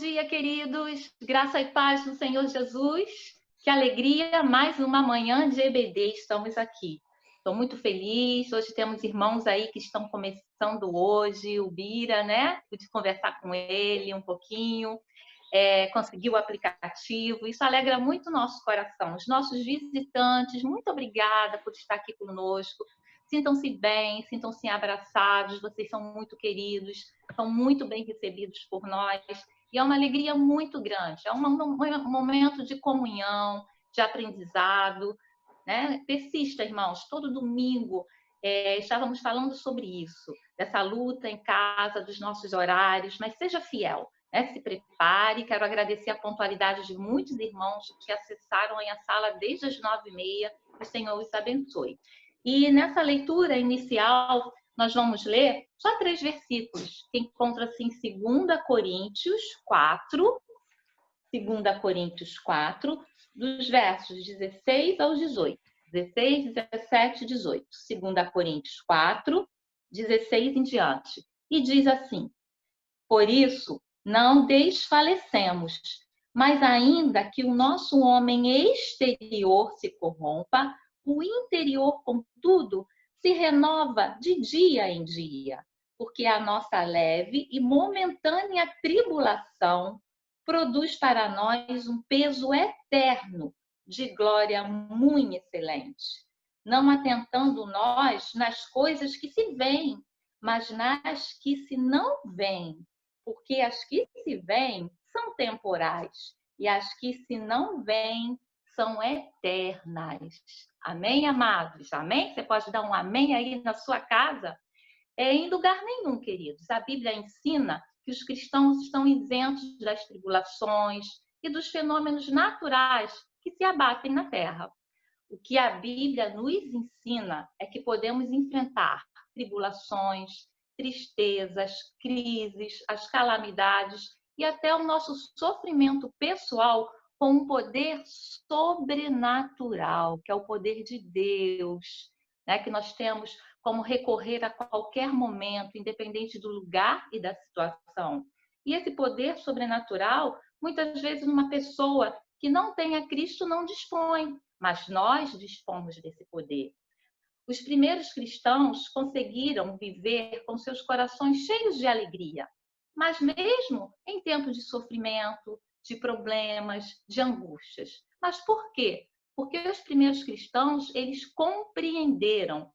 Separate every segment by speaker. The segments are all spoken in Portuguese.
Speaker 1: dia, queridos. Graça e paz do Senhor Jesus. Que alegria, mais uma manhã de EBD estamos aqui. Estou muito feliz. Hoje temos irmãos aí que estão começando hoje. O Bira, né? Pude conversar com ele um pouquinho. Conseguiu o aplicativo. Isso alegra muito o nosso coração. Os nossos visitantes, muito obrigada por estar aqui conosco. Sintam-se bem, sintam-se abraçados. Vocês são muito queridos, são muito bem recebidos por nós. E é uma alegria muito grande. É um momento de comunhão, de aprendizado, né? Persista, irmãos. Todo domingo estávamos falando sobre isso, dessa luta em casa, dos nossos horários, mas seja fiel. Se prepare. Quero agradecer a pontualidade de muitos irmãos que acessaram a sala desde as 9h30. Que o Senhor os abençoe. E nessa leitura inicial, nós vamos ler só 3 versículos, que encontra-se em 2 Coríntios 4, 2 Coríntios 4, dos versos 16 ao 18. 16, 17 e 18. 2 Coríntios 4, 16 em diante. E diz assim: por isso, não desfalecemos, mas ainda que o nosso homem exterior se corrompa, o interior, contudo, se renova de dia em dia, porque a nossa leve e momentânea tribulação produz para nós um peso eterno de glória muito excelente, não atentando nós nas coisas que se veem, mas nas que se não veem, porque as que se veem são temporais e as que se não veem são eternas. Amém, amados? Amém? Você pode dar um amém aí na sua casa? Em lugar nenhum, queridos. A Bíblia ensina que os cristãos estão isentos das tribulações e dos fenômenos naturais que se abatem na terra. O que a Bíblia nos ensina é que podemos enfrentar tribulações, tristezas, crises, as calamidades e até o nosso sofrimento pessoal com um poder sobrenatural, que é o poder de Deus, né? Que nós temos como recorrer a qualquer momento, independente do lugar e da situação. E esse poder sobrenatural, muitas vezes uma pessoa que não tem a Cristo não dispõe, mas nós dispomos desse poder. Os primeiros cristãos conseguiram viver com seus corações cheios de alegria, mas mesmo em tempos de sofrimento, de problemas, de angústias. Mas por quê? Porque os primeiros cristãos, eles compreenderam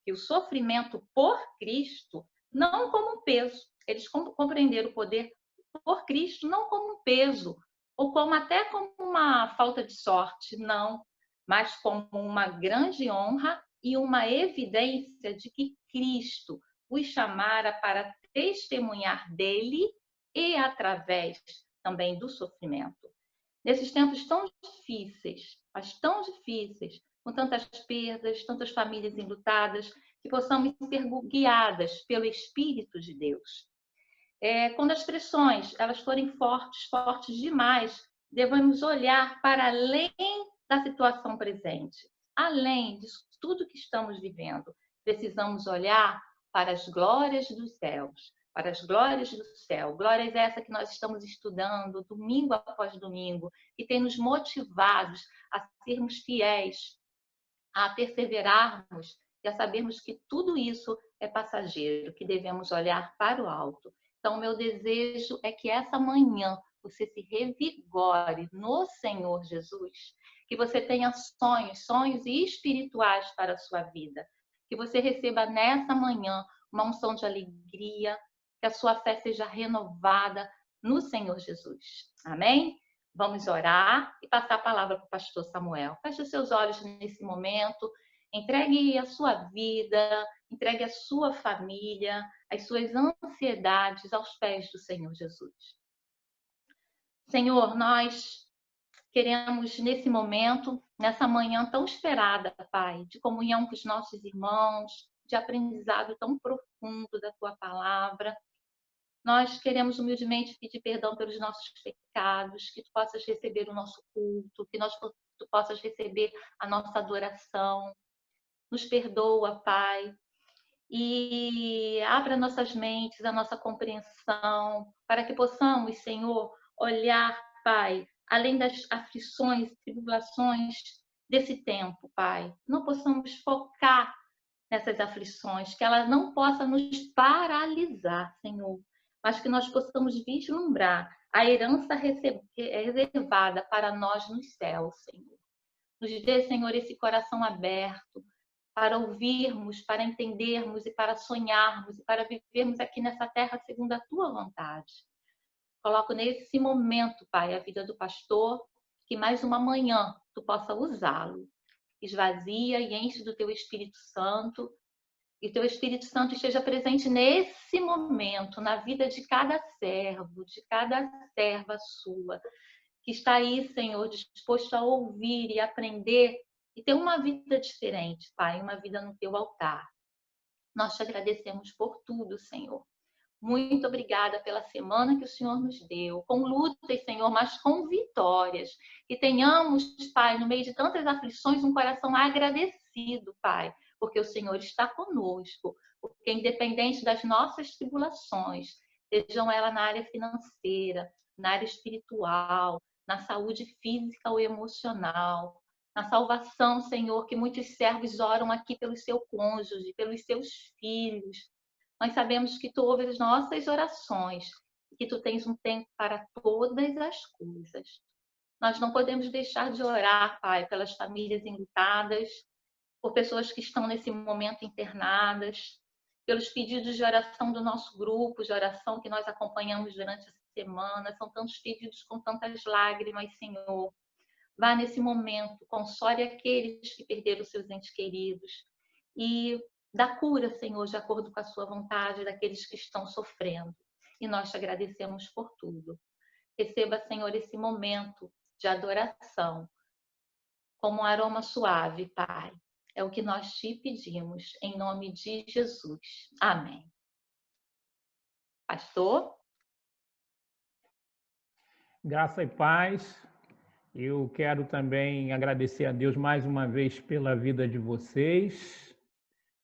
Speaker 1: que o sofrimento por Cristo não como um peso, eles compreenderam o poder por Cristo não como um peso, ou como até como uma falta de sorte, não, mas como uma grande honra e uma evidência de que Cristo os chamara para testemunhar dele e através também do sofrimento. Nesses tempos tão difíceis, mas tão difíceis, com tantas perdas, tantas famílias enlutadas, que possamos ser guiadas pelo Espírito de Deus. Quando as pressões elas forem fortes demais, devemos olhar para além da situação presente, além disso tudo que estamos vivendo. Precisamos olhar para as glórias dos céus, para as glórias do céu. Glórias essa que nós estamos estudando domingo após domingo, que tem nos motivados a sermos fiéis, a perseverarmos e a sabermos que tudo isso é passageiro, que devemos olhar para o alto. Então, meu desejo é que essa manhã você se revigore no Senhor Jesus, que você tenha sonhos espirituais para a sua vida, que você receba nessa manhã uma unção de alegria, que a sua fé seja renovada no Senhor Jesus. Amém? Vamos orar e passar a palavra para o pastor Samuel. Feche os seus olhos nesse momento, entregue a sua vida, entregue a sua família, as suas ansiedades aos pés do Senhor Jesus. Senhor, nós queremos nesse momento, nessa manhã tão esperada, Pai, de comunhão com os nossos irmãos, de aprendizado tão profundo da Tua palavra, nós queremos humildemente pedir perdão pelos nossos pecados, que Tu possas receber o nosso culto, que Tu possas receber a nossa adoração. Nos perdoa, Pai, e abra nossas mentes, a nossa compreensão, para que possamos, Senhor, olhar, Pai, além das aflições e tribulações desse tempo, Pai. Não possamos focar nessas aflições, que ela não possa nos paralisar, Senhor, mas que nós possamos vislumbrar a herança reservada para nós nos céus, Senhor. Nos dê, Senhor, esse coração aberto para ouvirmos, para entendermos e para sonharmos e para vivermos aqui nessa terra segundo a tua vontade. Coloco nesse momento, Pai, a vida do pastor, que mais uma manhã tu possa usá-lo. Esvazia e enche do teu Espírito Santo, e teu Espírito Santo esteja presente nesse momento, na vida de cada servo, de cada serva sua, que está aí, Senhor, disposto a ouvir e aprender e ter uma vida diferente, Pai, uma vida no teu altar. Nós te agradecemos por tudo, Senhor. Muito obrigada pela semana que o Senhor nos deu, com lutas, Senhor, mas com vitórias. Que tenhamos, Pai, no meio de tantas aflições, um coração agradecido, Pai, porque o Senhor está conosco, porque independente das nossas tribulações, sejam elas na área financeira, na área espiritual, na saúde física ou emocional, na salvação, Senhor, que muitos servos oram aqui pelo seu cônjuge, pelos seus filhos. Nós sabemos que tu ouves as nossas orações e que tu tens um tempo para todas as coisas. Nós não podemos deixar de orar, Pai, pelas famílias enlutadas, por pessoas que estão nesse momento internadas, pelos pedidos de oração do nosso grupo, de oração que nós acompanhamos durante a semana. São tantos pedidos com tantas lágrimas, Senhor. Vá nesse momento, console aqueles que perderam seus entes queridos e dá cura, Senhor, de acordo com a sua vontade, daqueles que estão sofrendo. E nós te agradecemos por tudo. Receba, Senhor, esse momento de adoração como um aroma suave, Pai. É o que nós te pedimos, em nome de Jesus. Amém. Pastor?
Speaker 2: Graça e paz. Eu quero também agradecer a Deus mais uma vez pela vida de vocês,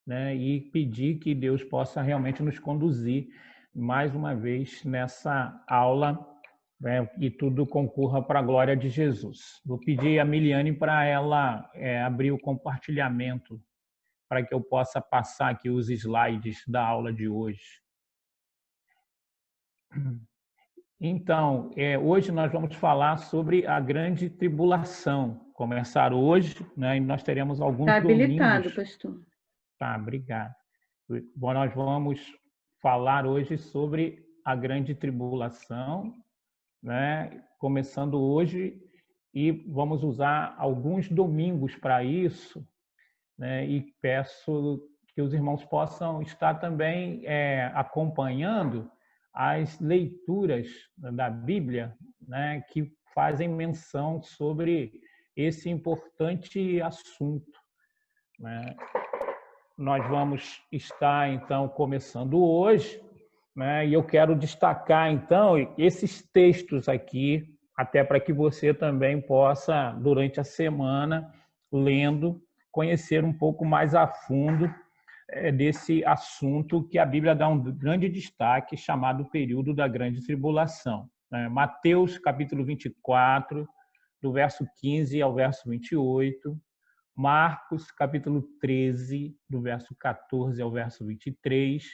Speaker 2: né, e pedir que Deus possa realmente nos conduzir mais uma vez nessa aula, né, e tudo concorra para a glória de Jesus. Vou pedir a Miliane para ela abrir o compartilhamento para que eu possa passar aqui os slides da aula de hoje. Então, hoje nós vamos falar sobre a grande tribulação. Começar hoje, né, e nós teremos alguns domingos.
Speaker 3: Está habilitado, pastor.
Speaker 2: Tá, obrigado. Bom, nós vamos falar hoje sobre a grande tribulação, né, começando hoje, e vamos usar alguns domingos para isso, né, e peço que os irmãos possam estar também acompanhando as leituras da Bíblia, né, que fazem menção sobre esse importante assunto, né? Nós vamos estar, então, começando hoje, né, e eu quero destacar, então, esses textos aqui, até para que você também possa, durante a semana, lendo, conhecer um pouco mais a fundo desse assunto que a Bíblia dá um grande destaque, chamado período da grande tribulação. Mateus, capítulo 24, do verso 15 ao verso 28, Marcos, capítulo 13, do verso 14 ao verso 23,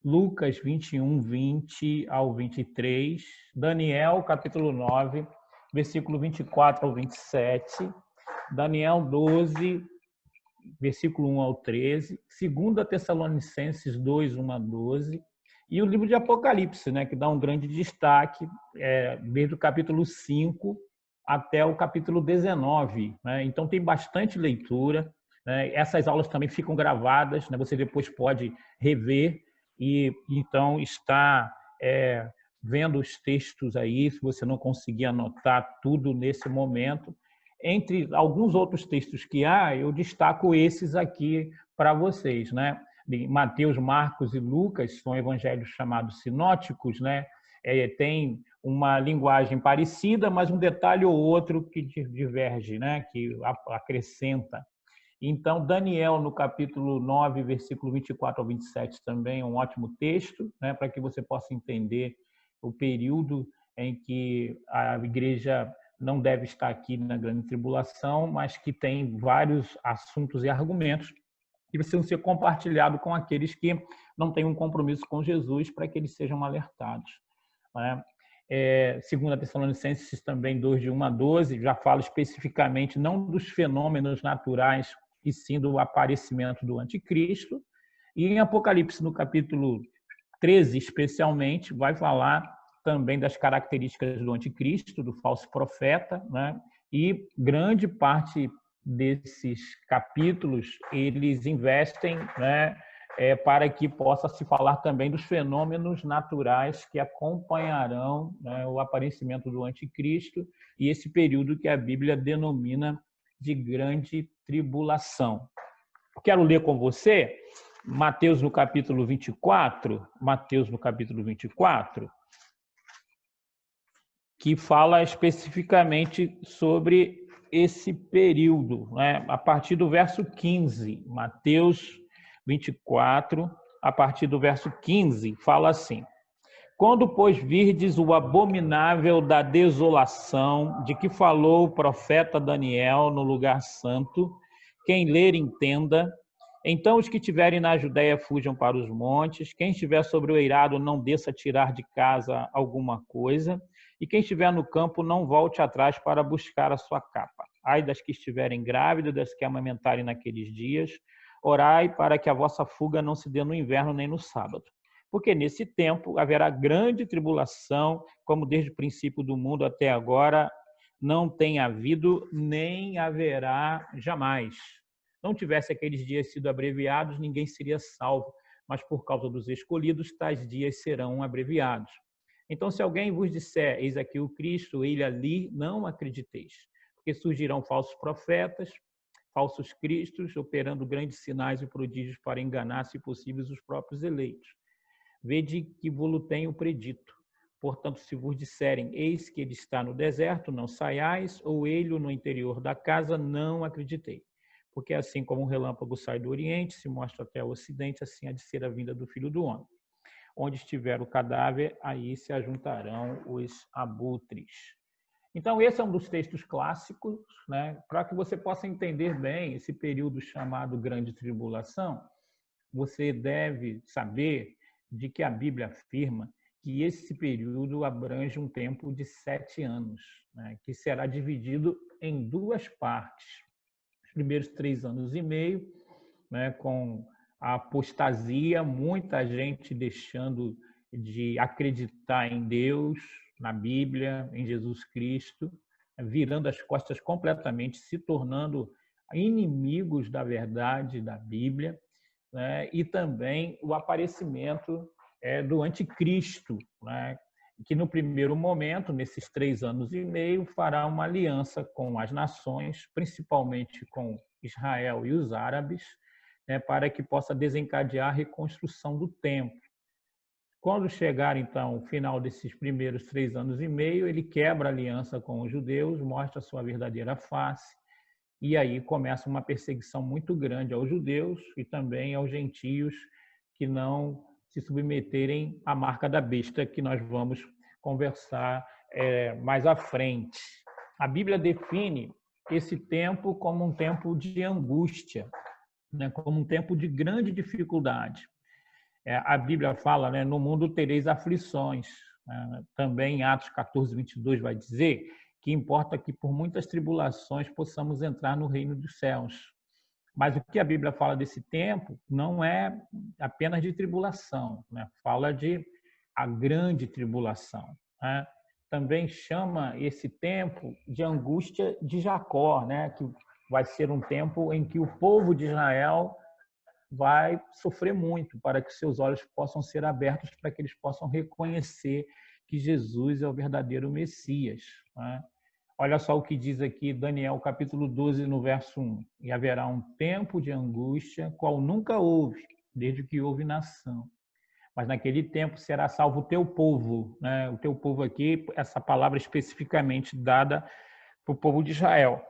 Speaker 2: Lucas 21, 20 ao 23, Daniel, capítulo 9, versículo 24 ao 27, Daniel 12, versículo 1 ao 13, 2 Tessalonicenses 2, 1 a 12, e o livro de Apocalipse, né, que dá um grande destaque, desde o capítulo 5 até o capítulo 19. Né? Então, tem bastante leitura. Né? Essas aulas também ficam gravadas, né? Você depois pode rever e, então, está vendo os textos aí, se você não conseguir anotar tudo nesse momento. Entre alguns outros textos que há, eu destaco esses aqui para vocês, né? Mateus, Marcos e Lucas são evangelhos chamados sinóticos, né? Tem uma linguagem parecida, mas um detalhe ou outro que diverge, né? Que acrescenta. Então, Daniel, no capítulo 9, versículo 24 ao 27, também é um ótimo texto, né? Para que você possa entender o período em que a igreja não deve estar aqui na grande tribulação, mas que tem vários assuntos e argumentos que precisam ser compartilhados com aqueles que não têm um compromisso com Jesus, para que eles sejam alertados. Né? Segundo a Tessalonicenses também 2, de 1 a 12, já fala especificamente não dos fenômenos naturais, e sim do aparecimento do anticristo. E em Apocalipse, no capítulo 13, especialmente, vai falar também das características do anticristo, do falso profeta, né? E grande parte desses capítulos eles investem, né, para que possa se falar também dos fenômenos naturais que acompanharão, né, o aparecimento do anticristo e esse período que a Bíblia denomina de grande tribulação. Quero ler com você Mateus no capítulo 24, que fala especificamente sobre esse período, né? A partir do verso 15. Mateus 24, a partir do verso 15, fala assim: quando, pois, virdes o abominável da desolação, de que falou o profeta Daniel no lugar santo, quem ler entenda. Então os que estiverem na Judéia fujam para os montes, quem estiver sobre o eirado não desça tirar de casa alguma coisa, e quem estiver no campo não volte atrás para buscar a sua capa. Ai das que estiverem grávidas, das que amamentarem naqueles dias, orai para que a vossa fuga não se dê no inverno nem no sábado. Porque nesse tempo haverá grande tribulação, como desde o princípio do mundo até agora não tem havido, nem haverá jamais. Não tivesse aqueles dias sido abreviados, ninguém seria salvo, mas por causa dos escolhidos, tais dias serão abreviados. Então, se alguém vos disser, eis aqui o Cristo, ele ali, não acrediteis, porque surgirão falsos profetas, falsos cristos, operando grandes sinais e prodígios para enganar, se possíveis, os próprios eleitos. Vede que vos tenho predito. Portanto, se vos disserem, eis que ele está no deserto, não saiais, ou ele no interior da casa, não acreditei. Porque assim como um relâmpago sai do Oriente, se mostra até o Ocidente, assim há de ser a vinda do Filho do Homem. Onde estiver o cadáver, aí se ajuntarão os abutres. Então, esse é um dos textos clássicos, né? Para que você possa entender bem esse período chamado Grande Tribulação, você deve saber de que a Bíblia afirma que esse período abrange um tempo de 7 anos, né? Que será dividido em 2 partes. Os primeiros 3 anos e meio, né, com a apostasia, muita gente deixando de acreditar em Deus, na Bíblia, em Jesus Cristo, virando as costas completamente, se tornando inimigos da verdade da Bíblia, né, e também o aparecimento do anticristo, né, que no primeiro momento, nesses 3 anos e meio, fará uma aliança com as nações, principalmente com Israel e os árabes, né, para que possa desencadear a reconstrução do templo. Quando chegar, então, o final desses primeiros 3 anos e meio, ele quebra a aliança com os judeus, mostra a sua verdadeira face, e aí começa uma perseguição muito grande aos judeus e também aos gentios que não se submeterem à marca da besta, que nós vamos conversar mais à frente. A Bíblia define esse tempo como um tempo de angústia, né, como um tempo de grande dificuldade. A Bíblia fala, né, no mundo tereis aflições. Também em Atos 14, 22 vai dizer que importa que por muitas tribulações possamos entrar no reino dos céus. Mas o que a Bíblia fala desse tempo não é apenas de tribulação, né? Fala de a grande tribulação, né? Também chama esse tempo de angústia de Jacó, né? Que vai ser um tempo em que o povo de Israel vai sofrer muito para que seus olhos possam ser abertos, para que eles possam reconhecer que Jesus é o verdadeiro Messias, né? Olha só o que diz aqui Daniel, capítulo 12, no verso 1. E haverá um tempo de angústia, qual nunca houve, desde que houve nação. Mas naquele tempo será salvo o teu povo, né? O teu povo aqui, essa palavra especificamente dada para o povo de Israel.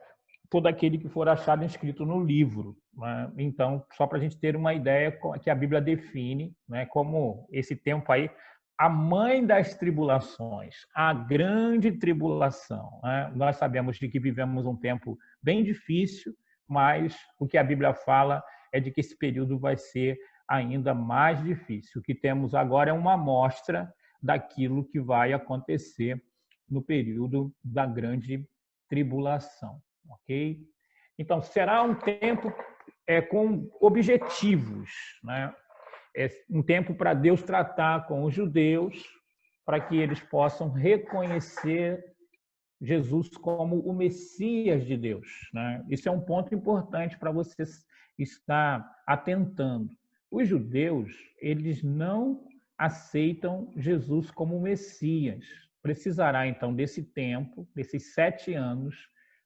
Speaker 2: Todo aquele que for achado inscrito no livro, né? Então, só para a gente ter uma ideia que a Bíblia define, né, como esse tempo aí a mãe das tribulações, a grande tribulação, né? Nós sabemos de que vivemos um tempo bem difícil, mas o que a Bíblia fala é de que esse período vai ser ainda mais difícil. O que temos agora é uma amostra daquilo que vai acontecer no período da grande tribulação, ok? Então, será um tempo com objetivos, né? É um tempo para Deus tratar com os judeus, para que eles possam reconhecer Jesus como o Messias de Deus, né? Isso é um ponto importante para você estar atentando. Os judeus, eles não aceitam Jesus como Messias. Precisará, então, desse tempo, desses 7 anos,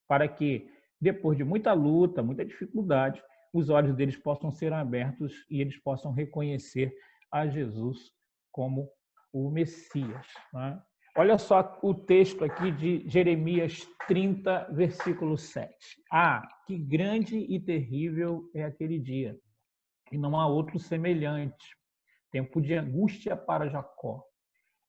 Speaker 2: para que, depois de muita luta, muita dificuldade, os olhos deles possam ser abertos e eles possam reconhecer a Jesus como o Messias, né? Olha só o texto aqui de Jeremias 30, versículo 7. Ah, que grande e terrível é aquele dia, e não há outro semelhante. Tempo de angústia para Jacó.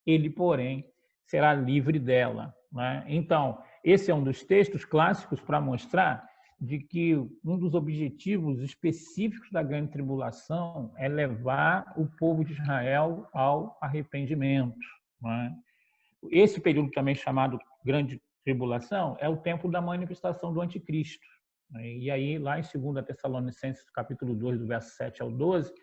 Speaker 2: Ele, porém, será livre dela, né? Então, esse é um dos textos clássicos para mostrar de que um dos objetivos específicos da grande tribulação é levar o povo de Israel ao arrependimento, né? Esse período também chamado grande tribulação é o tempo da manifestação do anticristo, né? E aí, lá em 2 Tessalonicenses, capítulo 2, do verso 7 ao 12,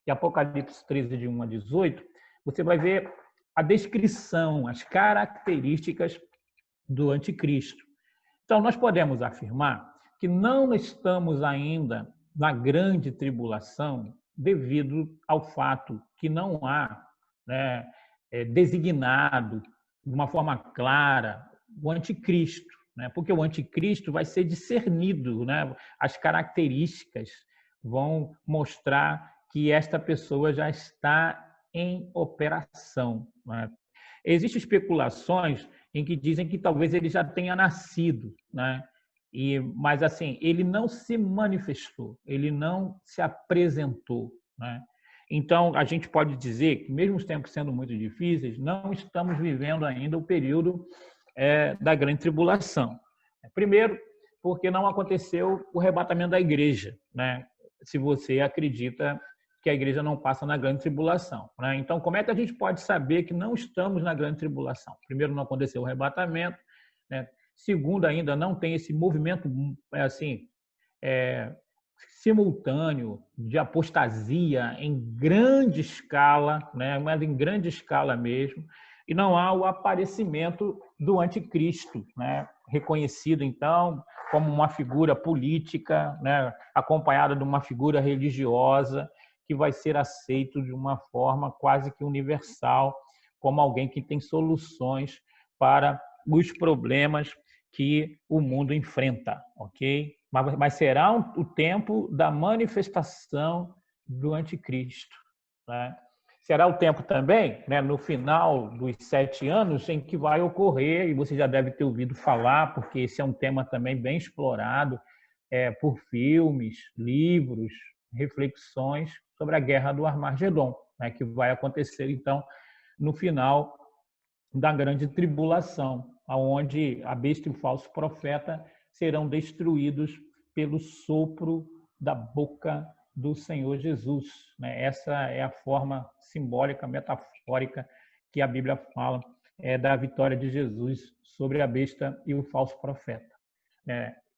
Speaker 2: e Apocalipse 13, de 1 a 18, você vai ver a descrição, as características do anticristo. Então, nós podemos afirmar que não estamos ainda na grande tribulação devido ao fato que não há, né, designado de uma forma clara o anticristo, né? Porque o anticristo vai ser discernido, né? As características vão mostrar que esta pessoa já está em operação, né? Existem especulações em que dizem que talvez ele já tenha nascido, né? Mas assim, ele não se manifestou, ele não se apresentou, né? Então, a gente pode dizer que, mesmo os tempos sendo muito difíceis, não estamos vivendo ainda o período da grande tribulação. Primeiro, porque não aconteceu o arrebatamento da igreja, né? Se você acredita que a igreja não passa na grande tribulação, né? Então, como é que a gente pode saber que não estamos na grande tribulação? Primeiro, não aconteceu o arrebatamento, né? Segundo, ainda não tem esse movimento simultâneo de apostasia em grande escala, né? Mas em grande escala mesmo, e não há o aparecimento do anticristo, né? Reconhecido, então, como uma figura política, né? Acompanhada de uma figura religiosa, que vai ser aceito de uma forma quase que universal, como alguém que tem soluções para os problemas que o mundo enfrenta, ok? Mas será o tempo da manifestação do anticristo, né? Será o tempo também, né, no final dos 7 anos, em que vai ocorrer, e você já deve ter ouvido falar, porque esse é um tema também bem explorado por filmes, livros, reflexões sobre a Guerra do Armagedon, né, que vai acontecer, então, no final da grande tribulação, onde a besta e o falso profeta serão destruídos pelo sopro da boca do Senhor Jesus, né? Essa é a forma simbólica, metafórica que a Bíblia fala da vitória de Jesus sobre a besta e o falso profeta.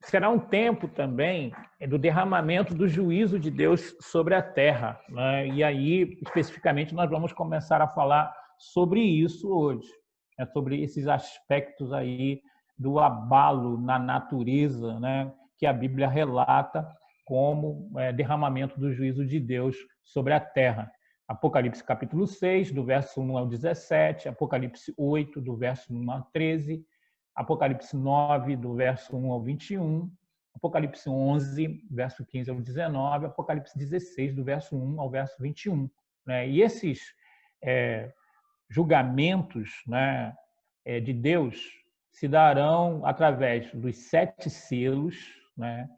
Speaker 2: Será um tempo também do derramamento do juízo de Deus sobre a terra, né? E aí, especificamente, nós vamos começar a falar sobre isso hoje, né? Sobre esses aspectos aí do abalo na natureza, né? Que a Bíblia relata como derramamento do juízo de Deus sobre a terra. Apocalipse capítulo 6, do verso 1 ao 17, Apocalipse 8, do verso 1 ao 13, Apocalipse 9, do verso 1 ao 21, Apocalipse 11, verso 15 ao 19, Apocalipse 16, do verso 1 ao verso 21. Né? E esses julgamentos, né, de Deus se darão através dos 7 selos, né,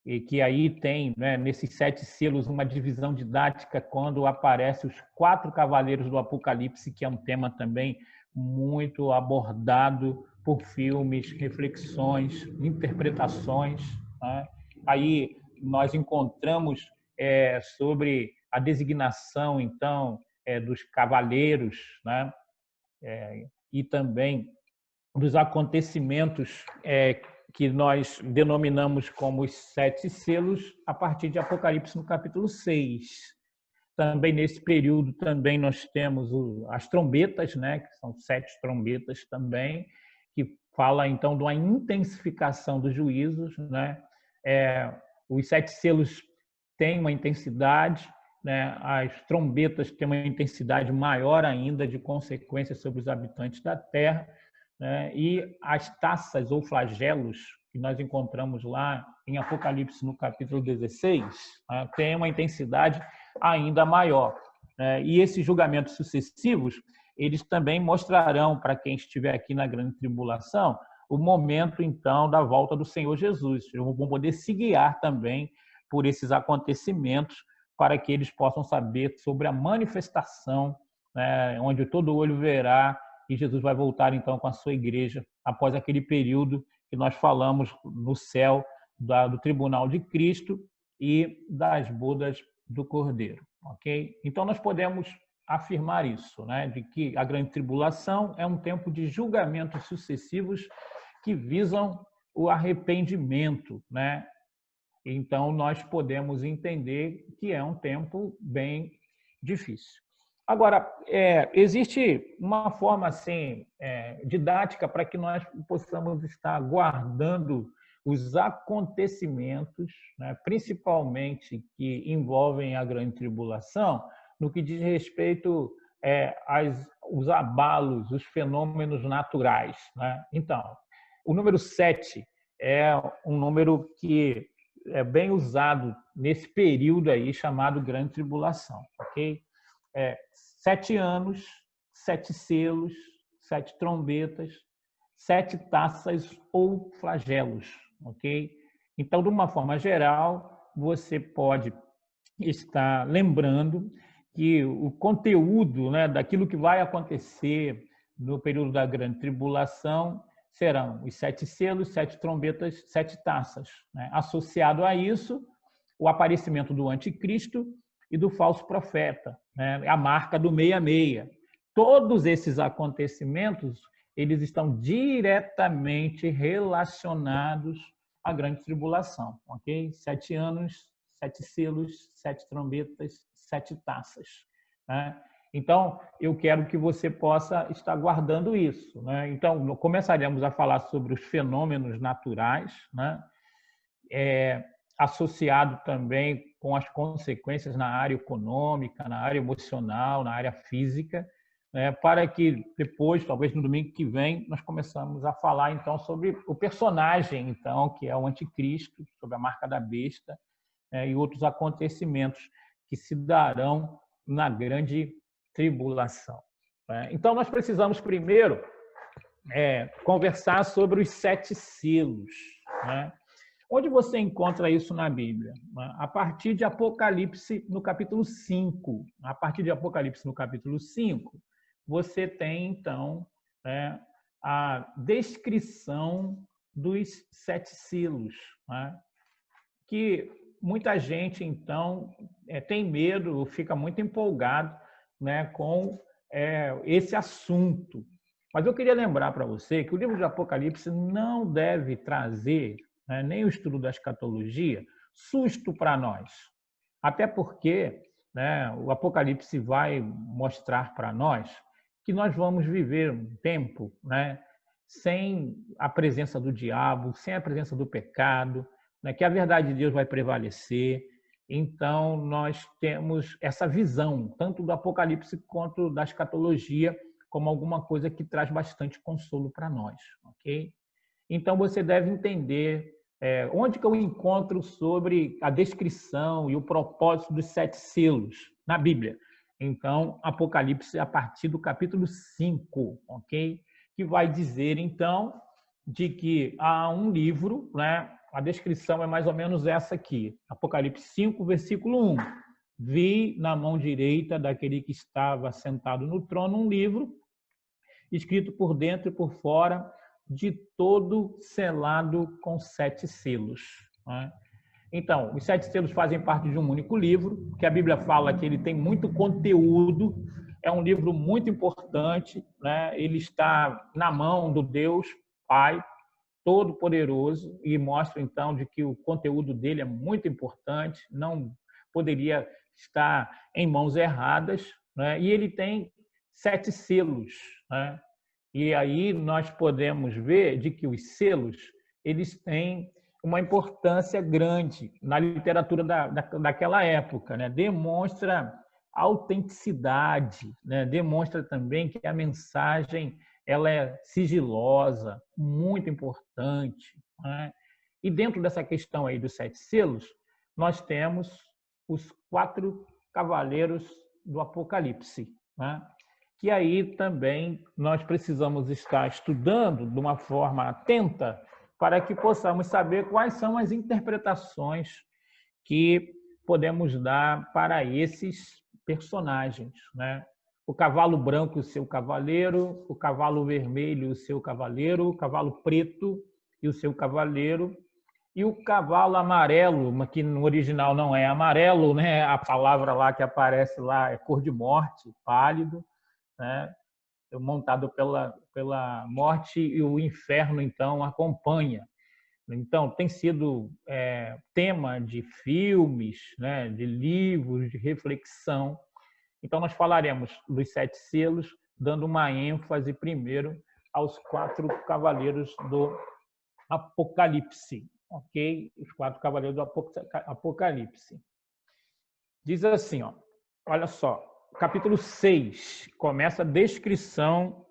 Speaker 2: e que aí tem, né, nesses 7 selos, uma divisão didática quando aparecem os 4 cavaleiros do Apocalipse, que é um tema também muito abordado por filmes, reflexões, interpretações, né? Aí nós encontramos sobre a designação, então, dos cavaleiros, né? E também dos acontecimentos que nós denominamos como os 7 selos, a partir de Apocalipse, no capítulo 6. Também nesse período também nós temos as trombetas, né, que são 7 trombetas também, que fala então de uma intensificação dos juízos, né? Os 7 selos têm uma intensidade, né? As trombetas têm uma intensidade maior ainda de consequências sobre os habitantes da terra, né? E as taças ou flagelos que nós encontramos lá em Apocalipse no capítulo 16, né, tem uma intensidade ainda maior. E esses julgamentos sucessivos, eles também mostrarão para quem estiver aqui na grande tribulação o momento, então, da volta do Senhor Jesus. Eles vão poder se guiar também por esses acontecimentos para que eles possam saber sobre a manifestação, né, onde todo olho verá, e Jesus vai voltar, então, com a sua igreja após aquele período que nós falamos no céu do tribunal de Cristo e das bodas do Cordeiro, ok? Então, nós podemos afirmar isso, né, de que a grande tribulação é um tempo de julgamentos sucessivos que visam o arrependimento, né? Então, nós podemos entender que é um tempo bem difícil. Agora, existe uma forma assim, didática para que nós possamos estar guardando os acontecimentos, né, principalmente que envolvem a grande tribulação, no que diz respeito aos abalos, os fenômenos naturais, né? Então, o número 7 é um número que é bem usado nesse período aí chamado grande tribulação, ok? 7 anos, 7 selos, 7 trombetas, 7 taças ou flagelos, ok? Então, de uma forma geral, você pode estar lembrando que o conteúdo, né, daquilo que vai acontecer no período da grande tribulação serão os 7 selos, 7 trombetas, 7 taças, né? Associado a isso, o aparecimento do anticristo e do falso profeta, né? A marca do 66. Todos esses acontecimentos, eles estão diretamente relacionados à grande tribulação, ok? 7 anos, 7 selos, 7 trombetas, 7 taças, né? Então, eu quero que você possa estar guardando isso, né? Então, começaremos a falar sobre os fenômenos naturais, né? Associado também com as consequências na área econômica, na área emocional, na área física, né? Para que depois, talvez no domingo que vem, nós começamos a falar então sobre o personagem, então, que é o anticristo, sobre a marca da besta, e outros acontecimentos que se darão na grande tribulação. Então, nós precisamos primeiro conversar sobre os 7 selos, né? Onde você encontra isso na Bíblia? A partir de Apocalipse, no capítulo 5. A partir de Apocalipse, no capítulo 5, você tem, então, a descrição dos 7 selos, né? Que muita gente, então, tem medo, fica muito empolgado, né, com esse assunto. Mas eu queria lembrar para você que o livro de Apocalipse não deve trazer, né, nem o estudo da escatologia, susto para nós. Até porque, né, o Apocalipse vai mostrar para nós que nós vamos viver um tempo, né, sem a presença do diabo, sem a presença do pecado, né, que a verdade de Deus vai prevalecer. Então, nós temos essa visão, tanto do Apocalipse quanto da escatologia, como alguma coisa que traz bastante consolo para nós, ok? Então, você deve entender onde que eu encontro sobre a descrição e o propósito dos 7 selos na Bíblia. Então, Apocalipse, a partir do capítulo 5, ok? Que vai dizer, então, de que há um livro, né, a descrição é mais ou menos essa aqui. Apocalipse 5, versículo 1. Vi na mão direita daquele que estava sentado no trono um livro, escrito por dentro e por fora, de todo selado com 7 selos. Né? Então, os 7 selos fazem parte de um único livro, que a Bíblia fala que ele tem muito conteúdo, é um livro muito importante, né? Ele está na mão do Deus Pai Todo-Poderoso e mostra, então, de que o conteúdo dele é muito importante, não poderia estar em mãos erradas, né? E ele tem 7 selos, né? E aí nós podemos ver de que os selos eles têm uma importância grande na literatura daquela época, né? Demonstra autenticidade, né? Demonstra também que a mensagem ela é sigilosa, muito importante, né? E dentro dessa questão aí dos 7 selos, nós temos os 4 cavaleiros do Apocalipse, né? Que aí também nós precisamos estar estudando de uma forma atenta para que possamos saber quais são as interpretações que podemos dar para esses personagens, né? O cavalo branco, o seu cavaleiro, o cavalo vermelho, o seu cavaleiro, o cavalo preto e o seu cavaleiro, e o cavalo amarelo, que no original não é amarelo, né? A palavra lá que aparece lá é cor de morte, pálido, né? Montado pela morte, e o inferno, então, acompanha. Então, tem sido tema de filmes, né? De livros, de reflexão. Então, nós falaremos dos 7 selos, dando uma ênfase primeiro aos 4 cavaleiros do Apocalipse, ok? Os 4 cavaleiros do Apocalipse. Diz assim, ó, olha só, capítulo 6, começa a descrição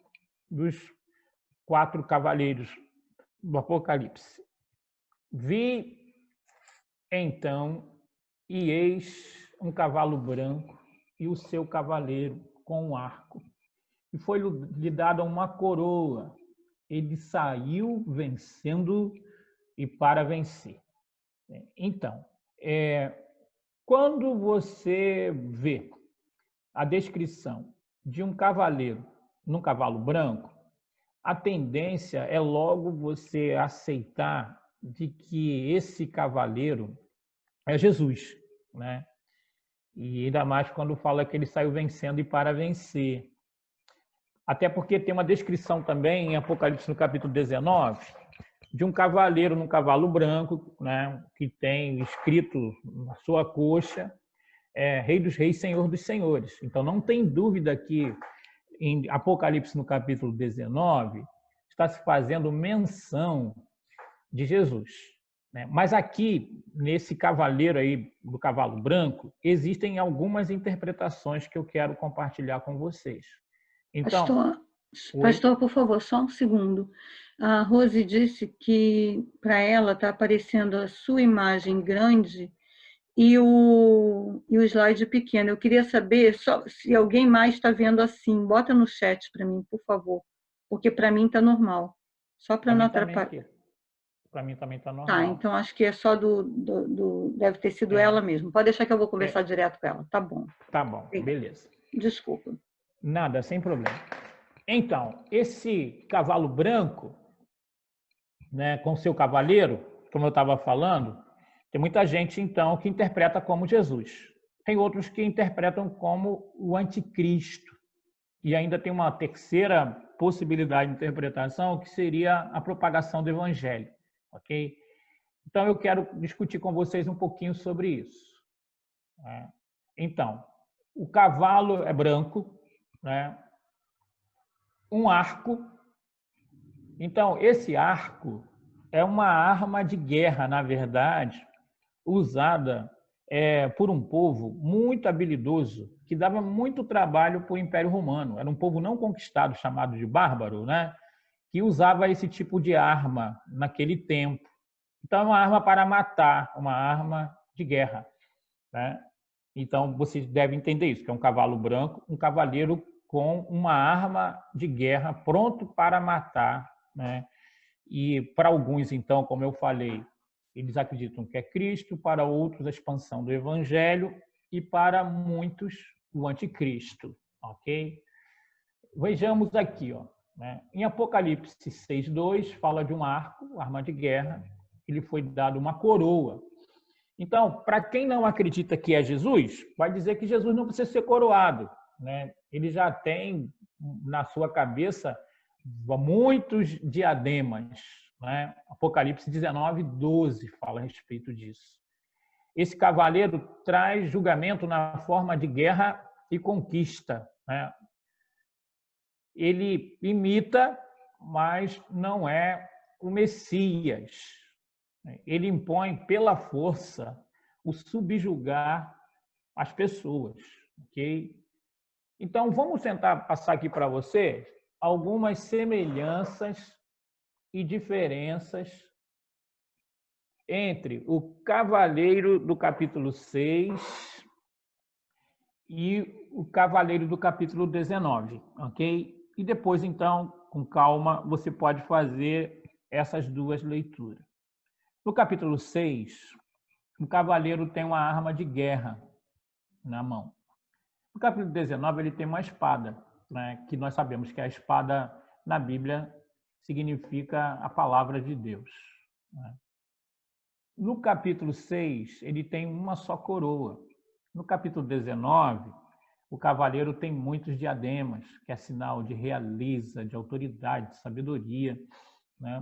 Speaker 2: dos 4 cavaleiros do Apocalipse. Vi, então, e eis um cavalo branco e o seu cavaleiro com um arco. E foi-lhe dada uma coroa. Ele saiu vencendo e para vencer. Então, quando você vê a descrição de um cavaleiro num cavalo branco, a tendência é logo você aceitar de que esse cavaleiro é Jesus, né? E ainda mais quando fala que ele saiu vencendo e para vencer. Até porque tem uma descrição também em Apocalipse no capítulo 19 de um cavaleiro num cavalo branco, né, que tem escrito na sua coxa Rei dos Reis, Senhor dos Senhores. Então não tem dúvida que em Apocalipse no capítulo 19 está se fazendo menção de Jesus. Mas aqui, nesse cavaleiro aí do cavalo branco, existem algumas interpretações que eu quero compartilhar com vocês.
Speaker 3: Então, Pastor, por favor, só um segundo. A Rose disse que para ela está aparecendo a sua imagem grande e o slide pequeno. Eu queria saber se alguém mais está vendo assim. Bota no chat para mim, por favor, porque para mim está normal. Só para não atrapalhar.
Speaker 2: Para mim também está normal.
Speaker 3: Tá, então acho que é só deve ter sido ela mesmo. Pode deixar que eu vou conversar direto com ela. Tá bom.
Speaker 2: Tá bom, beleza.
Speaker 3: Desculpa.
Speaker 2: Nada, sem problema. Então, esse cavalo branco, né, com seu cavaleiro, como eu estava falando, tem muita gente, então, que interpreta como Jesus. Tem outros que interpretam como o anticristo. E ainda tem uma terceira possibilidade de interpretação, que seria a propagação do evangelho. Ok? Então, eu quero discutir com vocês um pouquinho sobre isso. Então, o cavalo é branco, né? Um arco. Então, esse arco é uma arma de guerra, na verdade, usada por um povo muito habilidoso, que dava muito trabalho para o Império Romano. Era um povo não conquistado, chamado de bárbaro, né? Que usava esse tipo de arma naquele tempo. Então, é uma arma para matar, uma arma de guerra, né? Então, vocês devem entender isso, que é um cavalo branco, um cavaleiro com uma arma de guerra pronto para matar, né? E para alguns, então, como eu falei, Eles acreditam que é Cristo, para outros a expansão do Evangelho e para muitos o anticristo, ok? Vejamos aqui, ó, né? Em Apocalipse 6:2 fala de um arco, arma de guerra, que lhe foi dado uma coroa. Então, para quem não acredita que é Jesus, vai dizer que Jesus não precisa ser coroado, né? Ele já tem na sua cabeça muitos diademas, né? Apocalipse 19:12 fala a respeito disso. Esse cavaleiro traz julgamento na forma de guerra e conquista, né? Ele imita, mas não é o Messias. Ele impõe pela força o subjugar as pessoas, ok? Então, vamos tentar passar aqui para você algumas semelhanças e diferenças entre o cavaleiro do capítulo 6 e o cavaleiro do capítulo 19, ok? E depois, então, com calma, você pode fazer essas duas leituras. No capítulo 6, o cavaleiro tem uma arma de guerra na mão. No capítulo 19, ele tem uma espada, né? Que nós sabemos que a espada na Bíblia significa a palavra de Deus, né? No capítulo 6, ele tem uma só coroa. No capítulo 19, o cavaleiro tem muitos diademas, que é sinal de realeza, de autoridade, de sabedoria, né?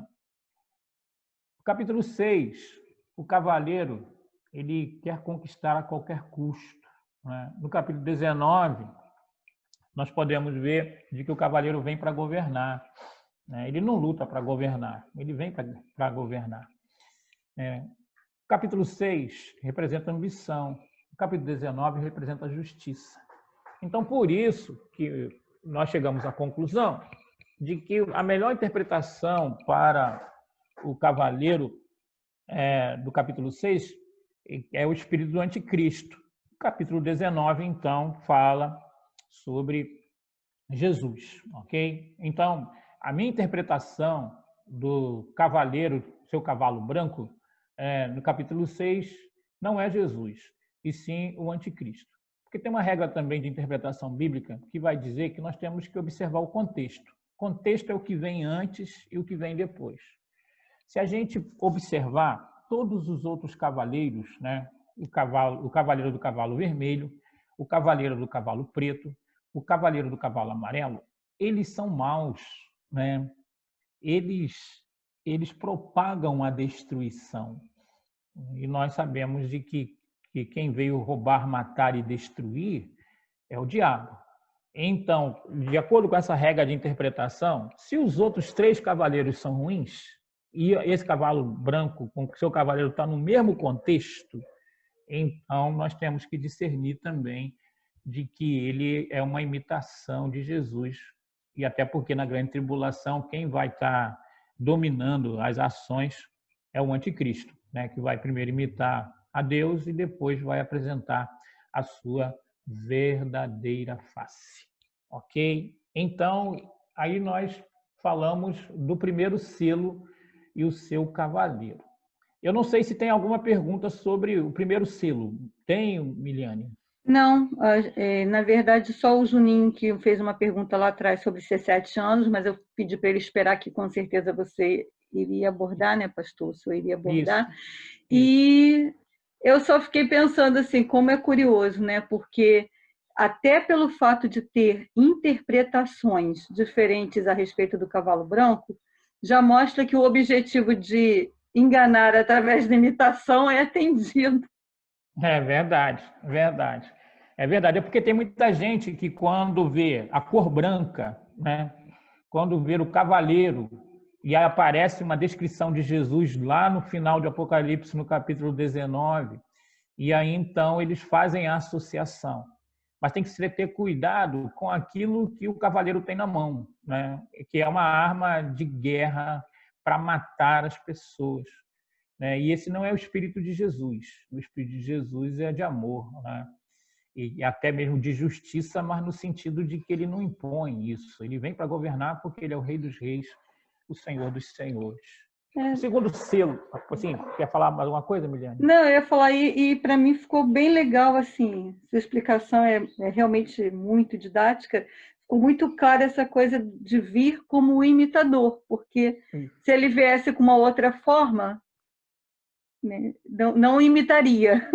Speaker 2: No capítulo 6, o cavaleiro ele quer conquistar a qualquer custo, né? No capítulo 19, nós podemos ver de que o cavaleiro vem para governar, né? Ele não luta para governar, ele vem para governar. O capítulo 6 representa ambição, o capítulo 19 representa a justiça. Então, por isso que nós chegamos à conclusão de que a melhor interpretação para o cavaleiro do capítulo 6 é o espírito do anticristo. O capítulo 19, então, fala sobre Jesus, ok? Então, a minha interpretação do cavaleiro, seu cavalo branco, no capítulo 6, não é Jesus, e sim o anticristo. Porque tem uma regra também de interpretação bíblica que vai dizer que nós temos que observar o contexto. O contexto é o que vem antes e o que vem depois. Se a gente observar todos os outros cavaleiros, né? O cavaleiro do cavalo vermelho, o cavaleiro do cavalo preto, o cavaleiro do cavalo amarelo, eles são maus, né? Eles propagam a destruição. E nós sabemos de que quem veio roubar, matar e destruir é o diabo. Então, de acordo com essa regra de interpretação, se os outros 3 cavaleiros são ruins, e esse cavalo branco com o seu cavaleiro está no mesmo contexto, então nós temos que discernir também de que ele é uma imitação de Jesus, e até porque na grande tribulação quem vai estar dominando as ações é o anticristo, né? Que vai primeiro imitar a Deus e depois vai apresentar a sua verdadeira face, ok? Então, aí nós falamos do primeiro selo e o seu cavaleiro. Eu não sei se tem alguma pergunta sobre o primeiro selo. Tem, Miliane?
Speaker 3: Não, na verdade, só o Juninho que fez uma pergunta lá atrás sobre ser 7 anos, mas eu pedi para ele esperar que com certeza você iria abordar, né, pastor? O senhor iria abordar. Isso. E eu só fiquei pensando assim, como é curioso, né? Porque até pelo fato de ter interpretações diferentes a respeito do cavalo branco, já mostra que o objetivo de enganar através da imitação é atendido.
Speaker 2: É verdade, verdade. É verdade, é porque tem muita gente que quando vê a cor branca, né, quando vê o cavaleiro, e aí aparece uma descrição de Jesus lá no final de Apocalipse, no capítulo 19, e aí então eles fazem a associação. Mas tem que ter cuidado com aquilo que o cavaleiro tem na mão, né, que é uma arma de guerra para matar as pessoas. E esse não é o espírito de Jesus. O espírito de Jesus é de amor, né? E até mesmo de justiça, mas no sentido de que ele não impõe isso. Ele vem para governar porque ele é o Rei dos Reis, o Senhor dos Senhores. O segundo selo, assim, quer falar mais alguma coisa, Miliane?
Speaker 3: Não, eu ia falar, e para mim ficou bem legal, assim, sua explicação é realmente muito didática, ficou muito clara essa coisa de vir como o imitador, porque se ele viesse com uma outra forma, né, não imitaria.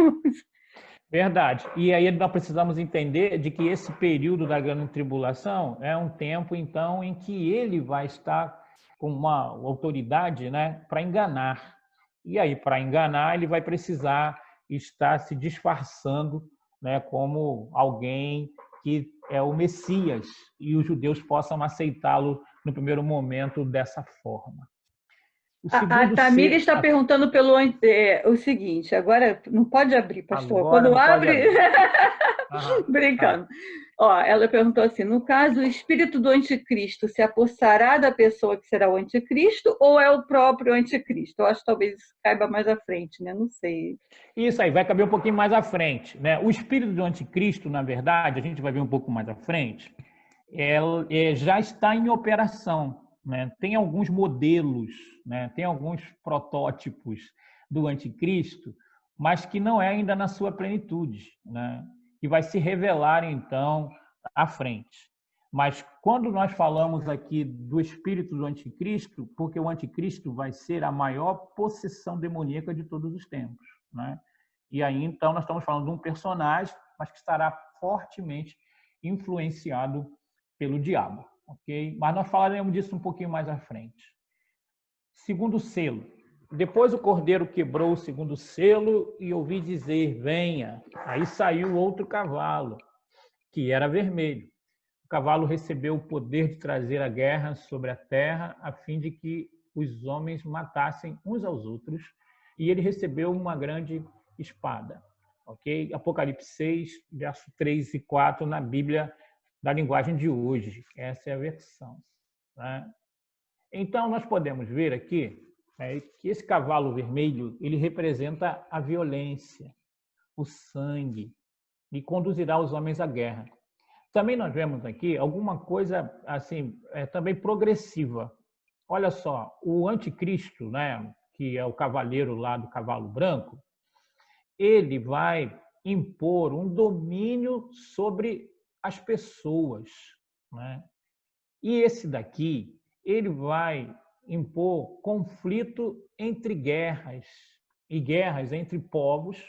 Speaker 2: Verdade. E aí nós precisamos entender de que esse período da grande tribulação é um tempo, então, em que ele vai estar com uma autoridade, né, para enganar. E aí, para enganar, ele vai precisar estar se disfarçando, né, como alguém que é o Messias, e os judeus possam aceitá-lo no primeiro momento dessa forma.
Speaker 3: A Tamira está perguntando pelo o seguinte, agora não pode abrir, pastor.
Speaker 2: Agora
Speaker 3: quando abre...
Speaker 2: Brincando.
Speaker 3: Ó, ela perguntou assim, no caso, o espírito do anticristo se apossará da pessoa que será o anticristo ou é o próprio anticristo? Eu acho que talvez isso caiba mais à frente, né? Não sei.
Speaker 2: Isso aí, vai caber um pouquinho mais à frente, né? O espírito do anticristo, na verdade, a gente vai ver um pouco mais à frente, já está em operação. Né? Tem alguns modelos, né? Tem alguns protótipos do anticristo, mas que não é ainda na sua plenitude, né? Que vai se revelar, então, à frente. Mas quando nós falamos aqui do espírito do anticristo, porque o anticristo vai ser a maior possessão demoníaca de todos os tempos, né? E aí, então, nós estamos falando de um personagem, mas que estará fortemente influenciado pelo diabo. Okay? Mas nós falaremos disso um pouquinho mais à frente. Segundo selo. Depois o cordeiro quebrou o segundo selo e ouvi dizer, venha. Aí saiu outro cavalo, que era vermelho. O cavalo recebeu o poder de trazer a guerra sobre a terra, a fim de que os homens matassem uns aos outros, e ele recebeu uma grande espada. Okay? Apocalipse 6, verso 3 e 4, na Bíblia da linguagem de hoje. Essa é a versão. Né? Então, nós podemos ver aqui que esse cavalo vermelho ele representa a violência, o sangue, e conduzirá os homens à guerra. Também nós vemos aqui alguma coisa assim também progressiva. Olha só, o anticristo, né, que é o cavaleiro lá do cavalo branco, ele vai impor um domínio sobre as pessoas, né? E esse daqui, ele vai impor conflito entre guerras e guerras entre povos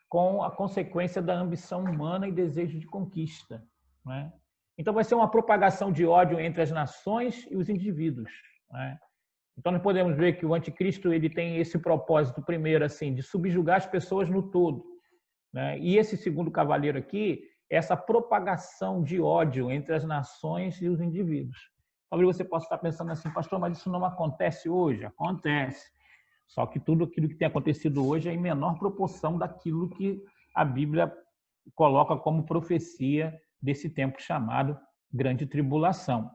Speaker 2: com a consequência da ambição humana e desejo de conquista, né? Então vai ser uma propagação de ódio entre as nações e os indivíduos, né? Então nós podemos ver que o anticristo ele tem esse propósito primeiro assim de subjugar as pessoas no todo, né? E esse segundo cavaleiro aqui, essa propagação de ódio entre as nações e os indivíduos. Talvez você possa estar pensando assim, pastor, mas isso não acontece hoje? Acontece. Só que tudo aquilo que tem acontecido hoje é em menor proporção daquilo que a Bíblia coloca como profecia desse tempo chamado Grande Tribulação.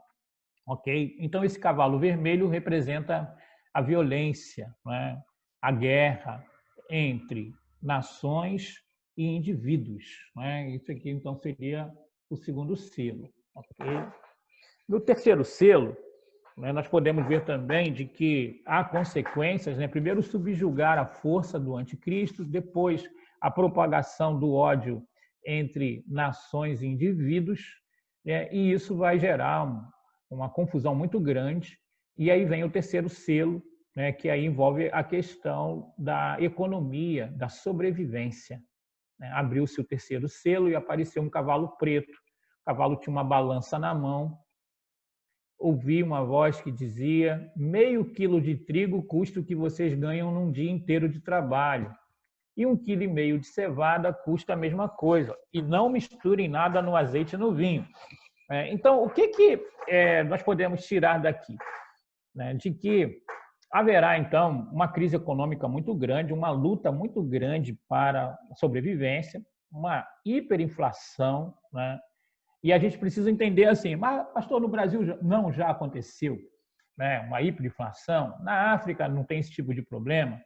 Speaker 2: Ok? Então, esse cavalo vermelho representa a violência, né? A guerra entre nações e indivíduos, né? Isso aqui, então, seria o segundo selo. Okay? No terceiro selo, né, nós podemos ver também de que há consequências, né? Primeiro, subjugar a força do anticristo, depois, a propagação do ódio entre nações e indivíduos, né? E isso vai gerar uma confusão muito grande. E aí vem o terceiro selo, né? Que aí envolve a questão da economia, da sobrevivência. Abriu-se o terceiro selo e apareceu um cavalo preto. O cavalo tinha uma balança na mão. Ouvi uma voz que dizia: 0,5 quilo de trigo custa o que vocês ganham num dia inteiro de trabalho. E 1,5 quilo de cevada custa a mesma coisa. E não misturem nada no azeite e no vinho. Então, o que nós podemos tirar daqui? De que haverá, então, uma crise econômica muito grande, uma luta muito grande para a sobrevivência, uma hiperinflação, né? E a gente precisa entender assim, mas, pastor, no Brasil não já aconteceu, né? Uma hiperinflação? Na África não tem esse tipo de problema,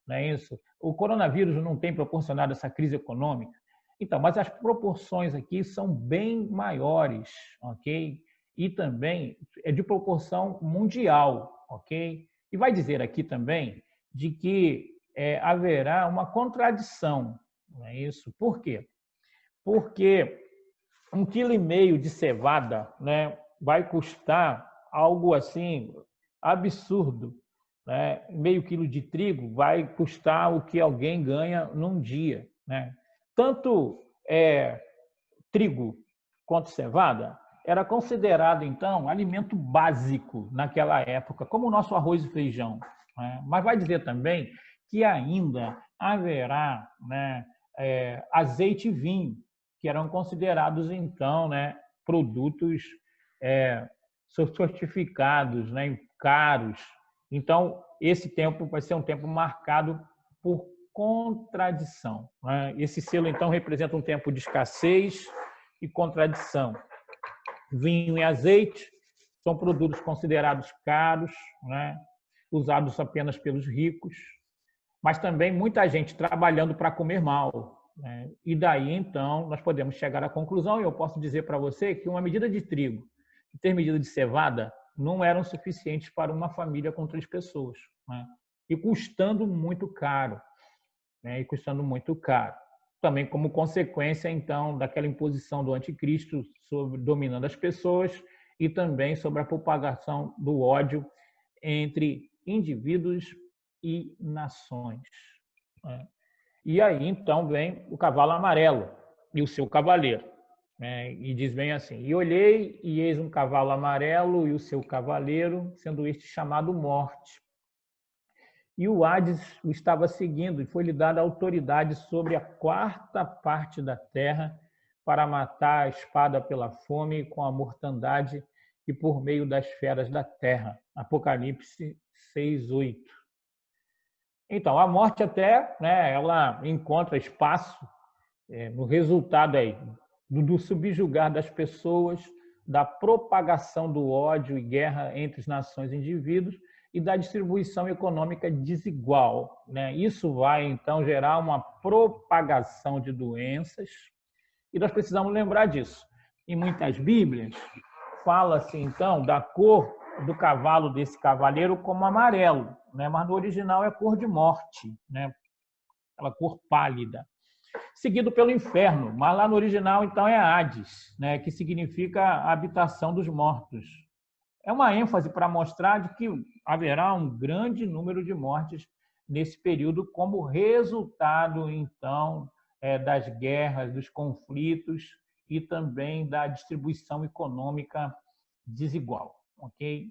Speaker 2: não é isso? O coronavírus não tem proporcionado essa crise econômica. Então, mas as proporções aqui são bem maiores, ok? E também é de proporção mundial, ok? E vai dizer aqui também de que haverá uma contradição, não é isso? Por quê? Porque 1,5 kg de cevada, né, vai custar algo assim absurdo, né? Meio quilo de trigo vai custar o que alguém ganha num dia, né? Tanto trigo quanto cevada era considerado então alimento básico naquela época, como o nosso arroz e feijão, né? Mas vai dizer também que ainda haverá, né, azeite e vinho, que eram considerados então, né, produtos sofisticados, né, caros. Então, esse tempo vai ser um tempo marcado por contradição, né? Esse selo, então, representa um tempo de escassez e contradição. Vinho e azeite são produtos considerados caros, né, usados apenas pelos ricos, mas também muita gente trabalhando para comer mal, né? E daí, então, nós podemos chegar à conclusão, e eu posso dizer para você que uma medida de trigo e 3 medidas de cevada não eram suficientes para uma família com 3 pessoas, né? E custando muito caro, né? E custando muito caro. Também como consequência, então, daquela imposição do anticristo dominando as pessoas e também sobre a propagação do ódio entre indivíduos e nações, né? E aí, então, vem o cavalo amarelo e o seu cavaleiro, né? E diz bem assim: e olhei, e eis um cavalo amarelo e o seu cavaleiro, sendo este chamado Morte. E o Hades o estava seguindo, e foi-lhe dada autoridade sobre a 4ª parte da terra, para matar a espada pela fome, com a mortandade e por meio das feras da terra. Apocalipse 6:8. Então, a morte até, né, ela encontra espaço no resultado aí do subjugar das pessoas, da propagação do ódio e guerra entre as nações e indivíduos e da distribuição econômica desigual, né? Isso vai, então, gerar uma propagação de doenças e nós precisamos lembrar disso. Em muitas Bíblias, fala-se, então, da cor do cavalo desse cavaleiro como amarelo, né? Mas no original é cor de morte, né? Aquela cor pálida. Seguido pelo inferno, mas lá no original, então, é Hades, né? Que significa a habitação dos mortos. É uma ênfase para mostrar de que haverá um grande número de mortes nesse período como resultado, então, das guerras, dos conflitos e também da distribuição econômica desigual, ok?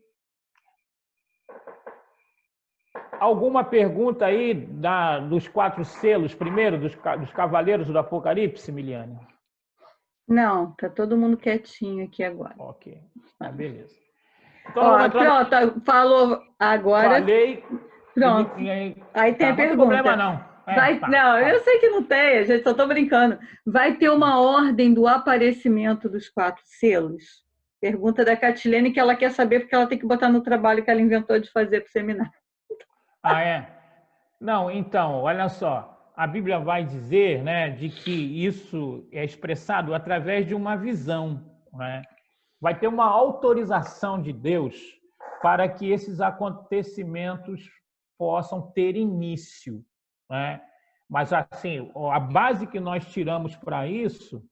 Speaker 2: Alguma pergunta aí dos 4 selos, primeiro, dos cavaleiros do Apocalipse, Miliane?
Speaker 3: Não, tá todo mundo quietinho aqui agora.
Speaker 2: Ok, beleza. Então,
Speaker 3: ó, pronto, falou agora.
Speaker 2: Falei.
Speaker 3: Pronto. Aí tem a pergunta. Não tem
Speaker 2: problema, não.
Speaker 3: Não, eu sei que não tem, gente, só estou brincando. Vai ter uma ordem do aparecimento dos 4 selos? Pergunta da Catilene, que ela quer saber porque ela tem que botar no trabalho que ela inventou de fazer para o seminário.
Speaker 2: Ah, é? Não, então, olha só. A Bíblia vai dizer, né, de que isso é expressado através de uma visão, né? Vai ter uma autorização de Deus para que esses acontecimentos possam ter início, né? Mas, assim, a base que nós tiramos para isso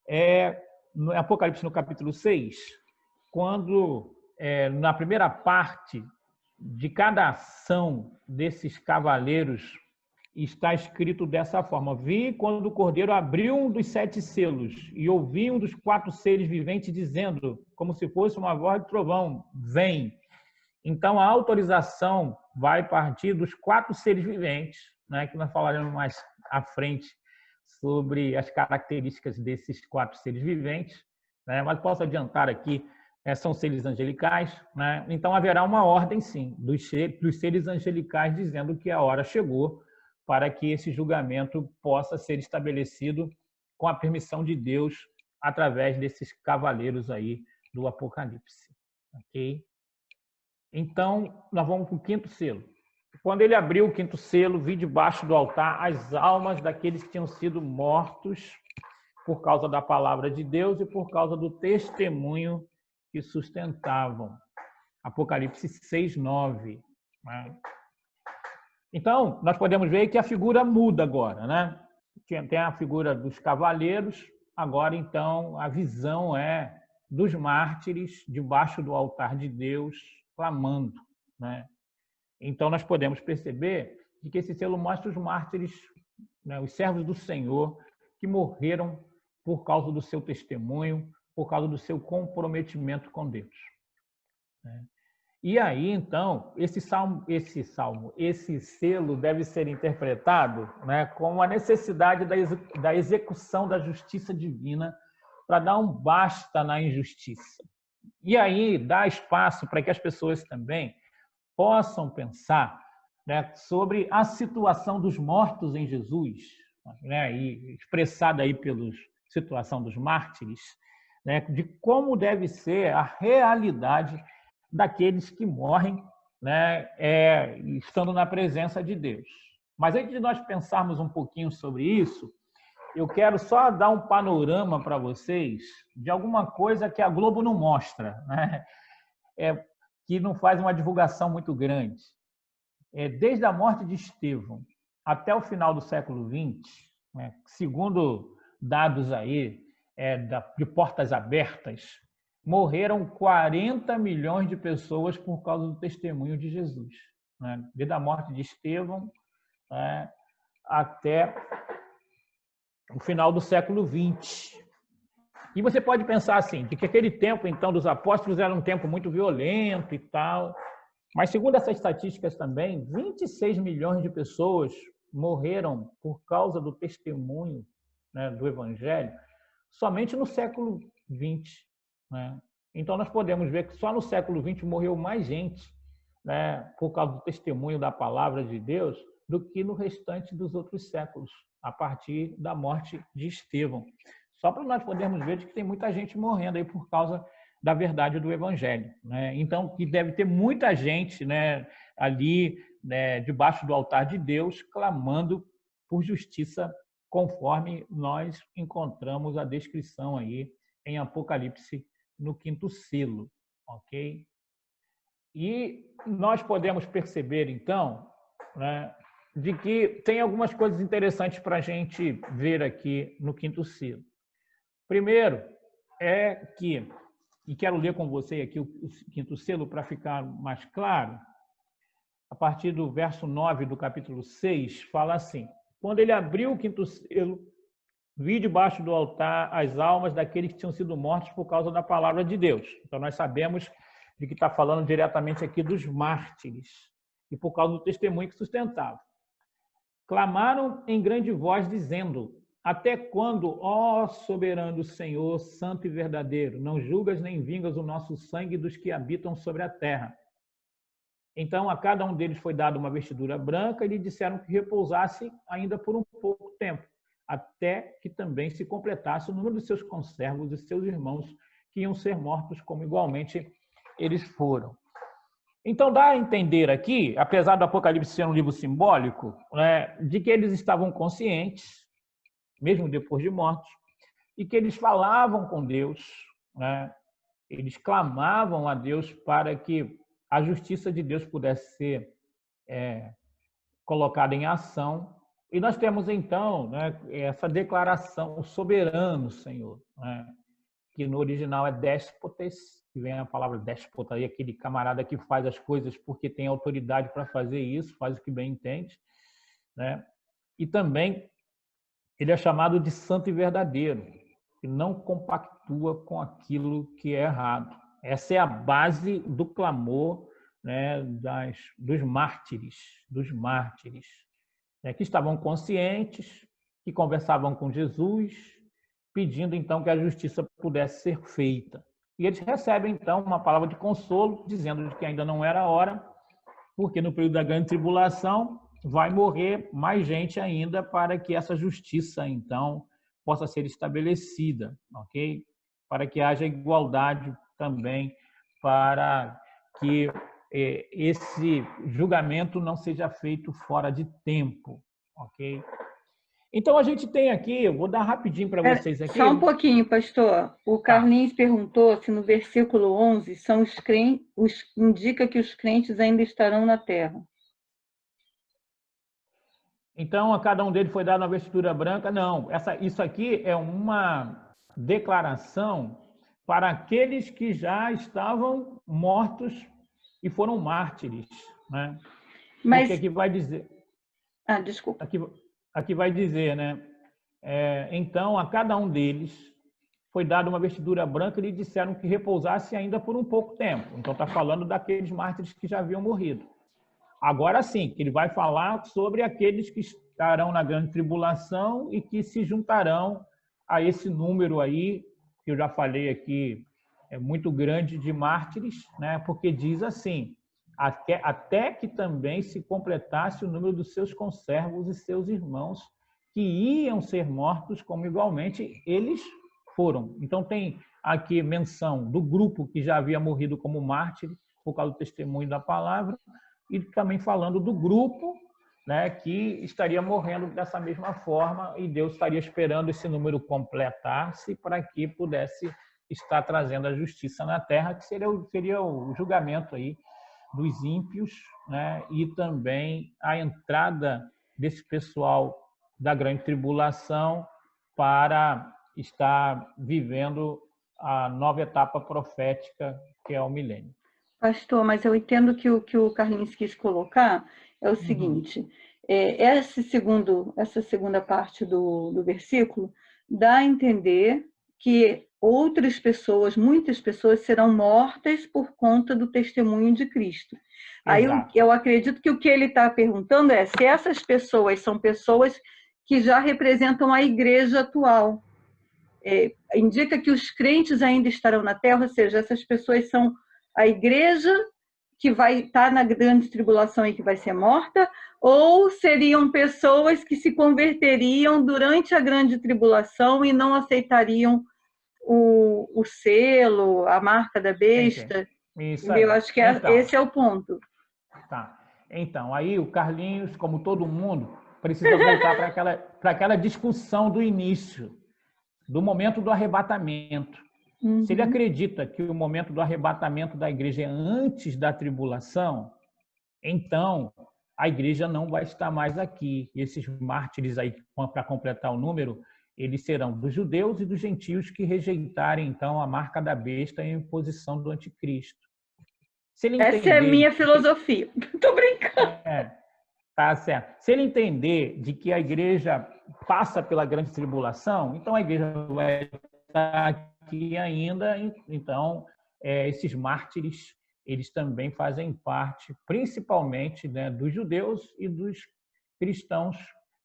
Speaker 2: é no Apocalipse, no capítulo 6, quando, na primeira parte de cada ação desses cavaleiros, está escrito dessa forma: vi quando o Cordeiro abriu um dos 7 selos e ouvi um dos 4 seres viventes dizendo, como se fosse uma voz de trovão, vem. Então, a autorização vai partir dos 4 seres viventes, né, que nós falaremos mais à frente sobre as características desses 4 seres viventes, né, mas posso adiantar aqui, são seres angelicais, né? Então, haverá uma ordem, sim, dos seres angelicais dizendo que a hora chegou para que esse julgamento possa ser estabelecido com a permissão de Deus através desses cavaleiros aí do Apocalipse. Ok? Então, nós vamos para o 5º selo. Quando ele abriu o 5º selo, vi debaixo do altar as almas daqueles que tinham sido mortos por causa da palavra de Deus e por causa do testemunho que sustentavam. Apocalipse 6:9. né? Então, nós podemos ver que a figura muda agora, né? Tem a figura dos cavaleiros, agora, então, a visão é dos mártires debaixo do altar de Deus, clamando, né? Então, nós podemos perceber que esse selo mostra os mártires, né, os servos do Senhor, que morreram por causa do seu testemunho, por causa do seu comprometimento com Deus, né? E aí, então, esse selo deve ser interpretado, né, como a necessidade da execução da justiça divina para dar um basta na injustiça. E aí dá espaço para que as pessoas também possam pensar, né, sobre a situação dos mortos em Jesus, né, e expressada aí pela situação dos mártires, né, de como deve ser a realidade daqueles que morrem, né, estando na presença de Deus. Mas antes de nós pensarmos um pouquinho sobre isso, eu quero só dar um panorama para vocês de alguma coisa que a Globo não mostra, né? Que não faz uma divulgação muito grande. Desde a morte de Estevão até o final do século XX, né, segundo dados aí de Portas Abertas, morreram 40 milhões de pessoas por causa do testemunho de Jesus, né? Desde a morte de Estevão, né, até o final do século XX. E você pode pensar assim, que aquele tempo, então, dos apóstolos era um tempo muito violento e tal, mas segundo essas estatísticas também, 26 milhões de pessoas morreram por causa do testemunho, né, do Evangelho, somente no século XX, né? Então, nós podemos ver que só no século XX morreu mais gente, né, por causa do testemunho da palavra de Deus do que no restante dos outros séculos, a partir da morte de Estevão. Só para nós podermos ver que tem muita gente morrendo aí por causa da verdade do Evangelho, né? Então, que deve ter muita gente, né, ali, né, debaixo do altar de Deus, clamando por justiça, conforme nós encontramos a descrição aí em Apocalipse, no 5º selo, ok? E nós podemos perceber, então, né, de que tem algumas coisas interessantes para a gente ver aqui no 5º selo. Primeiro, e quero ler com você aqui o 5º selo para ficar mais claro, a partir do verso 9 do capítulo 6, fala assim: quando ele abriu o 5º selo, vi debaixo do altar as almas daqueles que tinham sido mortos por causa da palavra de Deus. Então, nós sabemos de que está falando diretamente aqui dos mártires, e por causa do testemunho que sustentavam. Clamaram em grande voz, dizendo: até quando, ó soberano Senhor, santo e verdadeiro, não julgas nem vingas o nosso sangue dos que habitam sobre a terra? Então, a cada um deles foi dada uma vestidura branca e lhe disseram que repousasse ainda por um pouco tempo, até que também se completasse o número de seus conservos e seus irmãos que iam ser mortos, como igualmente eles foram. Então, dá a entender aqui, apesar do Apocalipse ser um livro simbólico, né, de que eles estavam conscientes, mesmo depois de mortos, e que eles falavam com Deus, né, eles clamavam a Deus para que a justiça de Deus pudesse ser colocada em ação. E nós temos, então, né, essa declaração, o soberano Senhor, né, que no original é déspotes, que vem a palavra déspota, aí, aquele camarada que faz as coisas porque tem autoridade para fazer isso, faz o que bem entende, né? E também ele é chamado de santo e verdadeiro, que não compactua com aquilo que é errado. Essa é a base do clamor, né, dos mártires, né, que estavam conscientes, que conversavam com Jesus, pedindo então que a justiça pudesse ser feita. E eles recebem então uma palavra de consolo, dizendo que ainda não era a hora, porque no período da grande tribulação vai morrer mais gente ainda para que essa justiça então possa ser estabelecida, ok? Para que haja igualdade também, para que esse julgamento não seja feito fora de tempo, ok? Então, a gente tem aqui, eu vou dar rapidinho para vocês aqui.
Speaker 3: Só um pouquinho, pastor. O Carlinhos perguntou se no versículo 11 indica que os crentes ainda estarão na terra.
Speaker 2: Então, a cada um deles foi dada uma vestidura branca? Não, isso aqui é uma declaração para aqueles que já estavam mortos e foram mártires, né?
Speaker 3: Mas...
Speaker 2: Porque aqui vai dizer...
Speaker 3: desculpa.
Speaker 2: Aqui vai dizer, né? Então, a cada um deles foi dada uma vestidura branca e lhe disseram que repousasse ainda por um pouco tempo. Então, está falando daqueles mártires que já haviam morrido. Agora sim, ele vai falar sobre aqueles que estarão na grande tribulação e que se juntarão a esse número aí, que eu já falei aqui, é muito grande de mártires, né? Porque diz assim, até que também se completasse o número dos seus conservos e seus irmãos, que iam ser mortos como igualmente eles foram. Então tem aqui menção do grupo que já havia morrido como mártir por causa do testemunho da palavra, e também falando do grupo, né, que estaria morrendo dessa mesma forma, e Deus estaria esperando esse número completar-se para que pudesse estar trazendo a justiça na terra, que seria o julgamento aí dos ímpios, né, e também a entrada desse pessoal da grande tribulação para estar vivendo a nova etapa profética, que é o milênio.
Speaker 3: Pastor, mas eu entendo que o que o Carlinhos quis colocar é o seguinte, essa segunda parte do versículo dá a entender que outras pessoas, muitas pessoas, serão mortas por conta do testemunho de Cristo.
Speaker 2: Exato.
Speaker 3: Aí eu acredito que o que ele está perguntando é se essas pessoas são pessoas que já representam a igreja atual. Indica que os crentes ainda estarão na terra, ou seja, essas pessoas são a igreja que vai estar na grande tribulação e que vai ser morta, ou seriam pessoas que se converteriam durante a grande tribulação e não aceitariam o selo, a marca da besta?
Speaker 2: Isso aí.
Speaker 3: Eu acho que esse é o ponto.
Speaker 2: Tá. Então, aí o Carlinhos, como todo mundo, precisa voltar para aquela discussão do início, do momento do arrebatamento.
Speaker 3: Uhum.
Speaker 2: Se ele acredita que o momento do arrebatamento da igreja é antes da tribulação, então a igreja não vai estar mais aqui. E esses mártires aí, para completar o número, eles serão dos judeus e dos gentios que rejeitarem, então, a marca da besta e a imposição do anticristo.
Speaker 3: Essa é a minha filosofia. Estou brincando.
Speaker 2: Tá certo. Se ele entender de que a igreja passa pela grande tribulação, então a igreja vai estar aqui ainda, então esses mártires, eles também fazem parte, principalmente, né, dos judeus e dos cristãos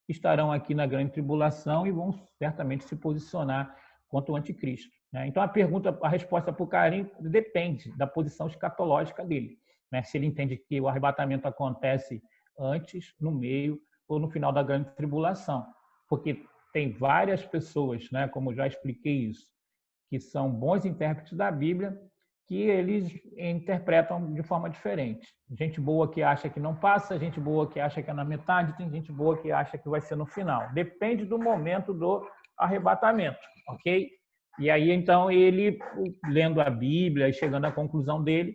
Speaker 2: que estarão aqui na grande tribulação e vão certamente se posicionar contra o anticristo, né? Então a resposta para o Karim depende da posição escatológica dele, né? Se ele entende que o arrebatamento acontece antes, no meio ou no final da grande tribulação, porque tem várias pessoas, né, como já expliquei isso, que são bons intérpretes da Bíblia, que eles interpretam de forma diferente. Gente boa que acha que não passa, gente boa que acha que é na metade, tem gente boa que acha que vai ser no final. Depende do momento do arrebatamento, ok? E aí, então, ele, lendo a Bíblia e chegando à conclusão dele,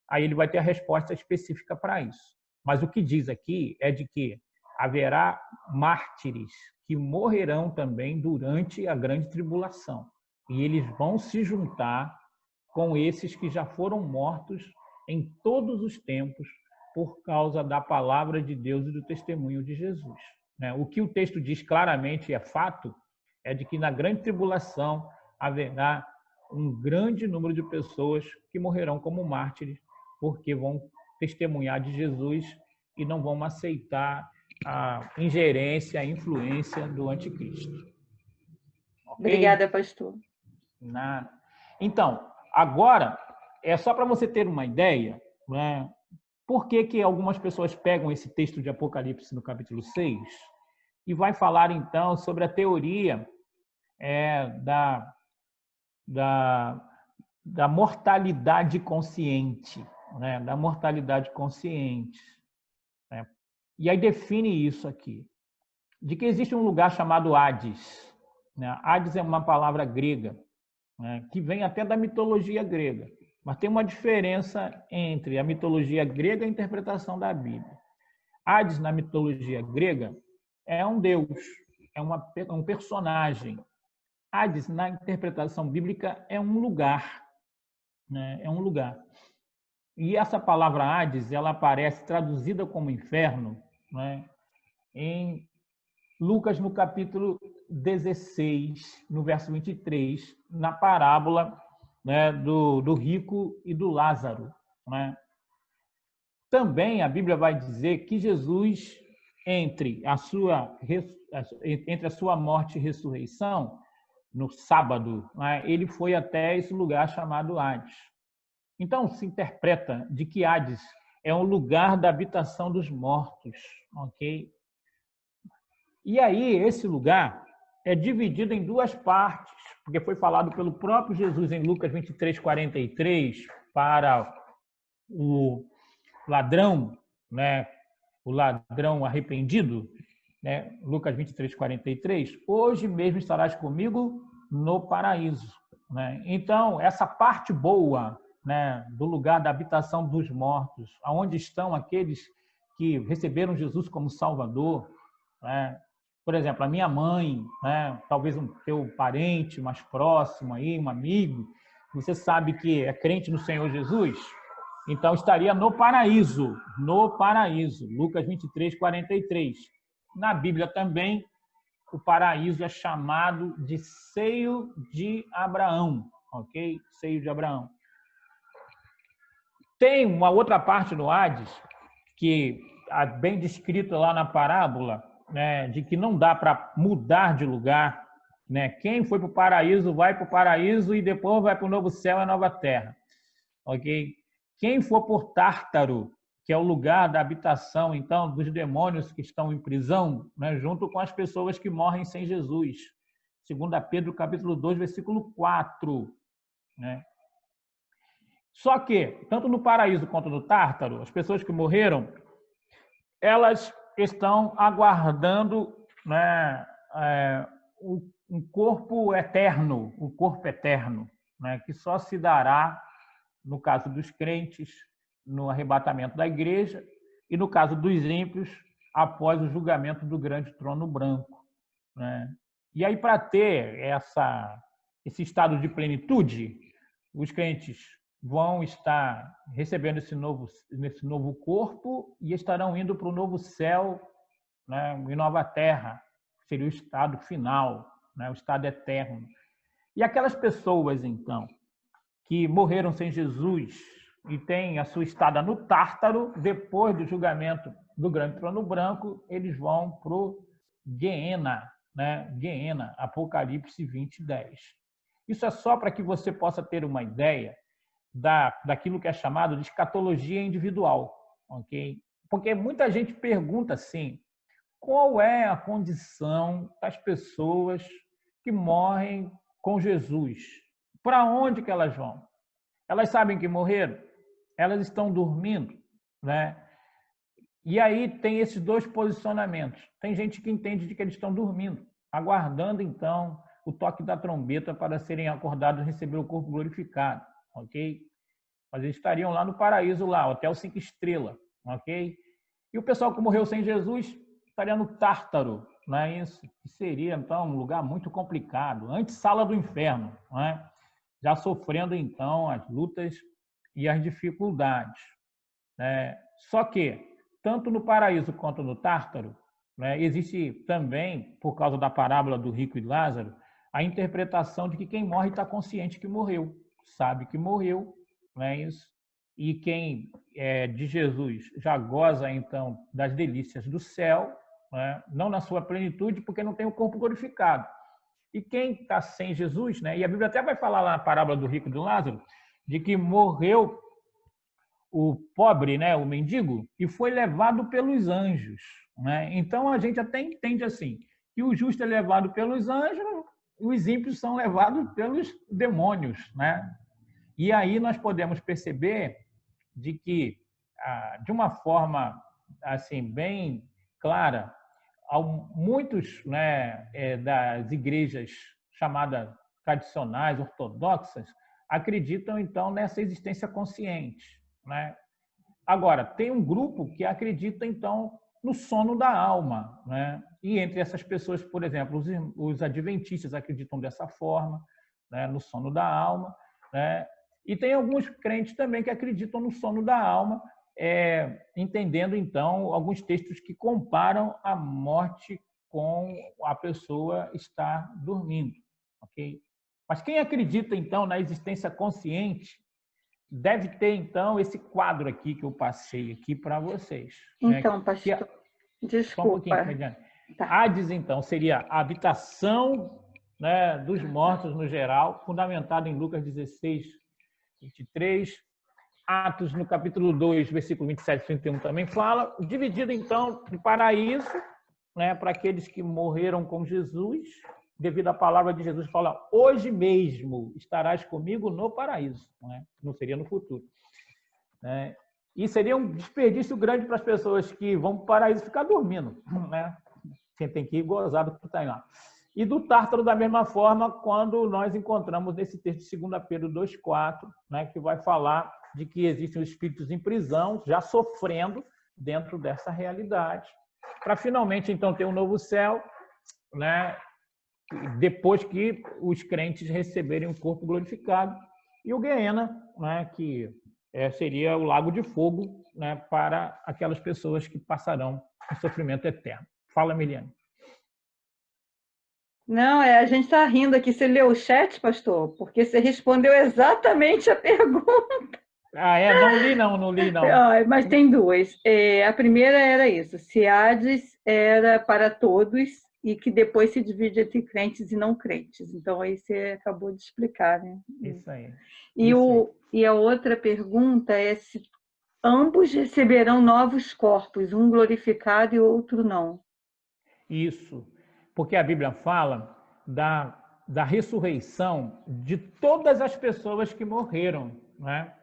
Speaker 2: aí ele vai ter a resposta específica para isso. Mas o que diz aqui é de que haverá mártires que morrerão também durante a grande tribulação. E eles vão se juntar com esses que já foram mortos em todos os tempos por causa da palavra de Deus e do testemunho de Jesus. O que o texto diz claramente, é fato, é de que na grande tribulação haverá um grande número de pessoas que morrerão como mártires, porque vão testemunhar de Jesus e não vão aceitar a ingerência, a influência do anticristo. Okay?
Speaker 3: Obrigada, pastor.
Speaker 2: Nada. Então, agora, é só para você ter uma ideia, né, por que algumas pessoas pegam esse texto de Apocalipse no capítulo 6 e vai falar, então, sobre a teoria da mortalidade consciente, né, da mortalidade consciente. Né? E aí define isso aqui. de que existe um lugar chamado Hades. Né? Hades é uma palavra grega, né, que vem até da mitologia grega, mas tem uma diferença entre a mitologia grega e a interpretação da Bíblia. Hades, na mitologia grega, é um deus, é um personagem. Hades, na interpretação bíblica, é um lugar, né? É um lugar. E essa palavra Hades, ela aparece traduzida como inferno, né, em Lucas, no capítulo 16, no verso 23, na parábola, né, do rico e do Lázaro. Né? Também a Bíblia vai dizer que Jesus, entre a sua morte e ressurreição, no sábado, né, ele foi até esse lugar chamado Hades. Então, se interpreta de que Hades é um lugar da habitação dos mortos, ok? E aí, esse lugar é dividido em duas partes, porque foi falado pelo próprio Jesus em Lucas 23, 43, para o ladrão, né? O ladrão arrependido, né? Lucas 23, 43, hoje mesmo estarás comigo no paraíso. Né? Então, essa parte boa, né, do lugar da habitação dos mortos, aonde estão aqueles que receberam Jesus como Salvador, né? Por exemplo, a minha mãe, né, talvez um teu parente mais próximo aí, um amigo, você sabe que é crente no Senhor Jesus, então estaria no paraíso, Lucas 23, 43. Na Bíblia também, o paraíso é chamado de seio de Abraão, ok? Seio de Abraão. Tem uma outra parte do Hades, que é bem descrita lá na parábola, né, de que não dá para mudar de lugar. Né? Quem foi para o paraíso vai para o paraíso e depois vai para o novo céu e a nova terra. Ok? Quem for por Tártaro, que é o lugar da habitação, então, dos demônios que estão em prisão, né, junto com as pessoas que morrem sem Jesus. 2 Pedro, capítulo 2, versículo 4. Né? Só que, tanto no paraíso quanto no Tártaro, as pessoas que morreram, elas estão aguardando, né, um corpo eterno, né, que só se dará, no caso dos crentes, no arrebatamento da igreja, e no caso dos ímpios, após o julgamento do grande trono branco. Né? E aí, para ter esse estado de plenitude, os crentes vão estar recebendo esse novo corpo e estarão indo para o novo céu, né, e nova terra, que seria o estado final, né, o estado eterno. E aquelas pessoas, então, que morreram sem Jesus e têm a sua estada no Tártaro, depois do julgamento do grande trono branco, eles vão para o Guiena, né? Guiena, Apocalipse 20, 10. Isso é só para que você possa ter uma ideia daquilo que é chamado de escatologia individual, ok? Porque muita gente pergunta assim, qual é a condição das pessoas que morrem com Jesus? Para onde que elas vão? Elas sabem que morreram? Elas estão dormindo, né? E aí tem esses dois posicionamentos. Tem gente que entende de que eles estão dormindo, aguardando então o toque da trombeta para serem acordados e receber o corpo glorificado, ok? Mas eles estariam lá no paraíso, lá, hotel 5 estrelas, ok? E o pessoal que morreu sem Jesus estaria no Tártaro, não é isso? Que seria, então, um lugar muito complicado, antessala do inferno, não é? Já sofrendo, então, as lutas e as dificuldades. Só que, tanto no paraíso quanto no Tártaro, né, existe também, por causa da parábola do rico e Lázaro, a interpretação de que quem morre está consciente que morreu, sabe que morreu, não é isso? E quem é de Jesus já goza, então, das delícias do céu, né? Não na sua plenitude, porque não tem o corpo glorificado. E quem está sem Jesus, né? E a Bíblia até vai falar lá na parábola do rico e do Lázaro, de que morreu o pobre, né, o mendigo, e foi levado pelos anjos. Né? Então, a gente até entende assim, que o justo é levado pelos anjos, os ímpios são levados pelos demônios. Né? E aí nós podemos perceber de que, de uma forma assim bem clara, muitos, né, das igrejas chamadas tradicionais, ortodoxas, acreditam, então, nessa existência consciente, né? Agora, tem um grupo que acredita, então, no sono da alma, né? E entre essas pessoas, por exemplo, os adventistas acreditam dessa forma, né, no sono da alma, né? E tem alguns crentes também que acreditam no sono da alma, entendendo, então, alguns textos que comparam a morte com a pessoa estar dormindo, ok? Mas quem acredita, então, na existência consciente deve ter, então, esse quadro aqui que eu passei aqui para vocês.
Speaker 3: Então,
Speaker 2: né?
Speaker 3: pastor,
Speaker 2: Só um pouquinho,
Speaker 3: desculpa.
Speaker 2: Mediane.
Speaker 3: Tá.
Speaker 2: Hades, então, seria a habitação, né, dos mortos no geral, fundamentado em Lucas 16, 23. Atos, no capítulo 2, versículo 27 e 31 também fala, dividido, então, em paraíso, né, para aqueles que morreram com Jesus, devido à palavra de Jesus, fala, hoje mesmo estarás comigo no paraíso, né? Não seria no futuro. Né? E seria um desperdício grande para as pessoas que vão para o paraíso ficar dormindo, né? Você tem que ir gozar do que está lá. E do Tártaro, da mesma forma, quando nós encontramos nesse texto de 2 Pedro 2,4, né, que vai falar de que existem os espíritos em prisão, já sofrendo dentro dessa realidade, para finalmente, então, ter um novo céu, né, depois que os crentes receberem um corpo glorificado, e o Guiena, né, que seria o lago de fogo, né, para aquelas pessoas que passarão em sofrimento eterno. Fala, Miliane.
Speaker 3: Não, a gente está rindo aqui. Você leu o chat, pastor? Porque você respondeu exatamente a pergunta.
Speaker 2: Não li não.
Speaker 3: Mas tem duas. A primeira era isso, se Hades era para todos e que depois se divide entre crentes e não crentes. Então, aí você acabou de explicar, né?
Speaker 2: Isso aí.
Speaker 3: E a outra pergunta é se ambos receberão novos corpos, um glorificado e outro não.
Speaker 2: Isso, porque a Bíblia fala da ressurreição de todas as pessoas que morreram, né?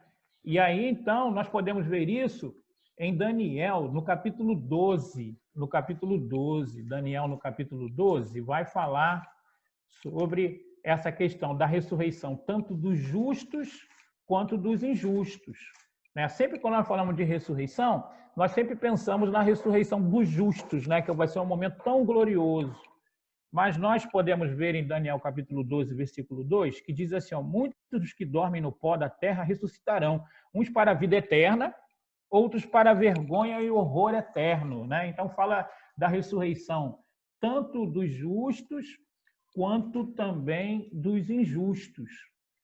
Speaker 2: E aí, então, nós podemos ver isso em Daniel, no capítulo 12. No capítulo 12, Daniel, no capítulo 12, vai falar sobre essa questão da ressurreição, tanto dos justos quanto dos injustos. Sempre quando nós falamos de ressurreição, nós sempre pensamos na ressurreição dos justos, né? Que vai ser um momento tão glorioso. Mas nós podemos ver em Daniel capítulo 12, versículo 2, que diz assim, muitos dos que dormem no pó da terra ressuscitarão, uns para a vida eterna, outros para a vergonha e horror eterno. Né? Então fala da ressurreição tanto dos justos quanto também dos injustos.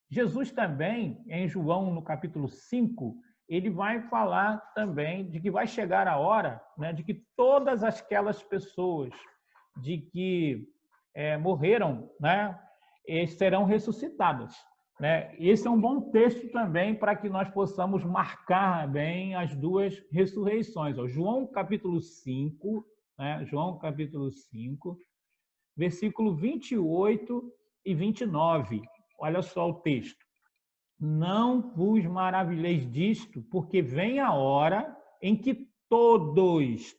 Speaker 2: Jesus também, em João, no capítulo 5, ele vai falar também de que vai chegar a hora, né, de que todas aquelas pessoas de que morreram, né, serão ressuscitadas. Né? Esse é um bom texto também para que nós possamos marcar bem as duas ressurreições. João capítulo 5, né? João capítulo 5, versículo 28 e 29. Olha só o texto. Não vos maravilheis disto, porque vem a hora em que todos,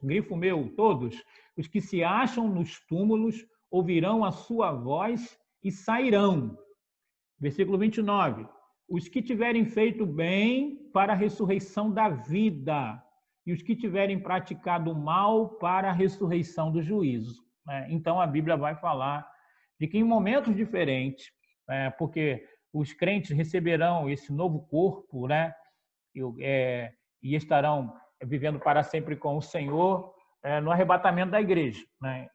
Speaker 2: grifo meu, todos, os que se acham nos túmulos ouvirão a sua voz e sairão. Versículo 29. Os que tiverem feito bem para a ressurreição da vida, e os que tiverem praticado mal para a ressurreição do juízo. Então, a Bíblia vai falar de que em momentos diferentes, porque os crentes receberão esse novo corpo, né, e estarão vivendo para sempre com o Senhor no arrebatamento da igreja. Né?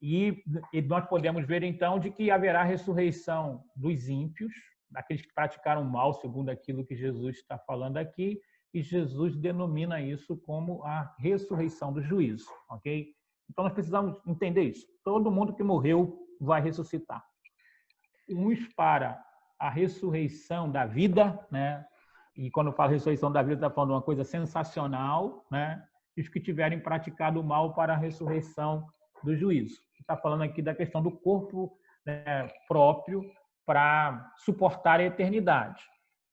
Speaker 2: E nós podemos ver, então, de que haverá ressurreição dos ímpios, daqueles que praticaram mal, segundo aquilo que Jesus está falando aqui, e Jesus denomina isso como a ressurreição do juízo, ok? Então, nós precisamos entender isso. Todo mundo que morreu vai ressuscitar. Uns para a ressurreição da vida, né? E quando eu falo ressurreição da vida, está falando de uma coisa sensacional, né? E os que tiverem praticado o mal para a ressurreição do juízo. Está falando aqui da questão do corpo, né, próprio para suportar a eternidade.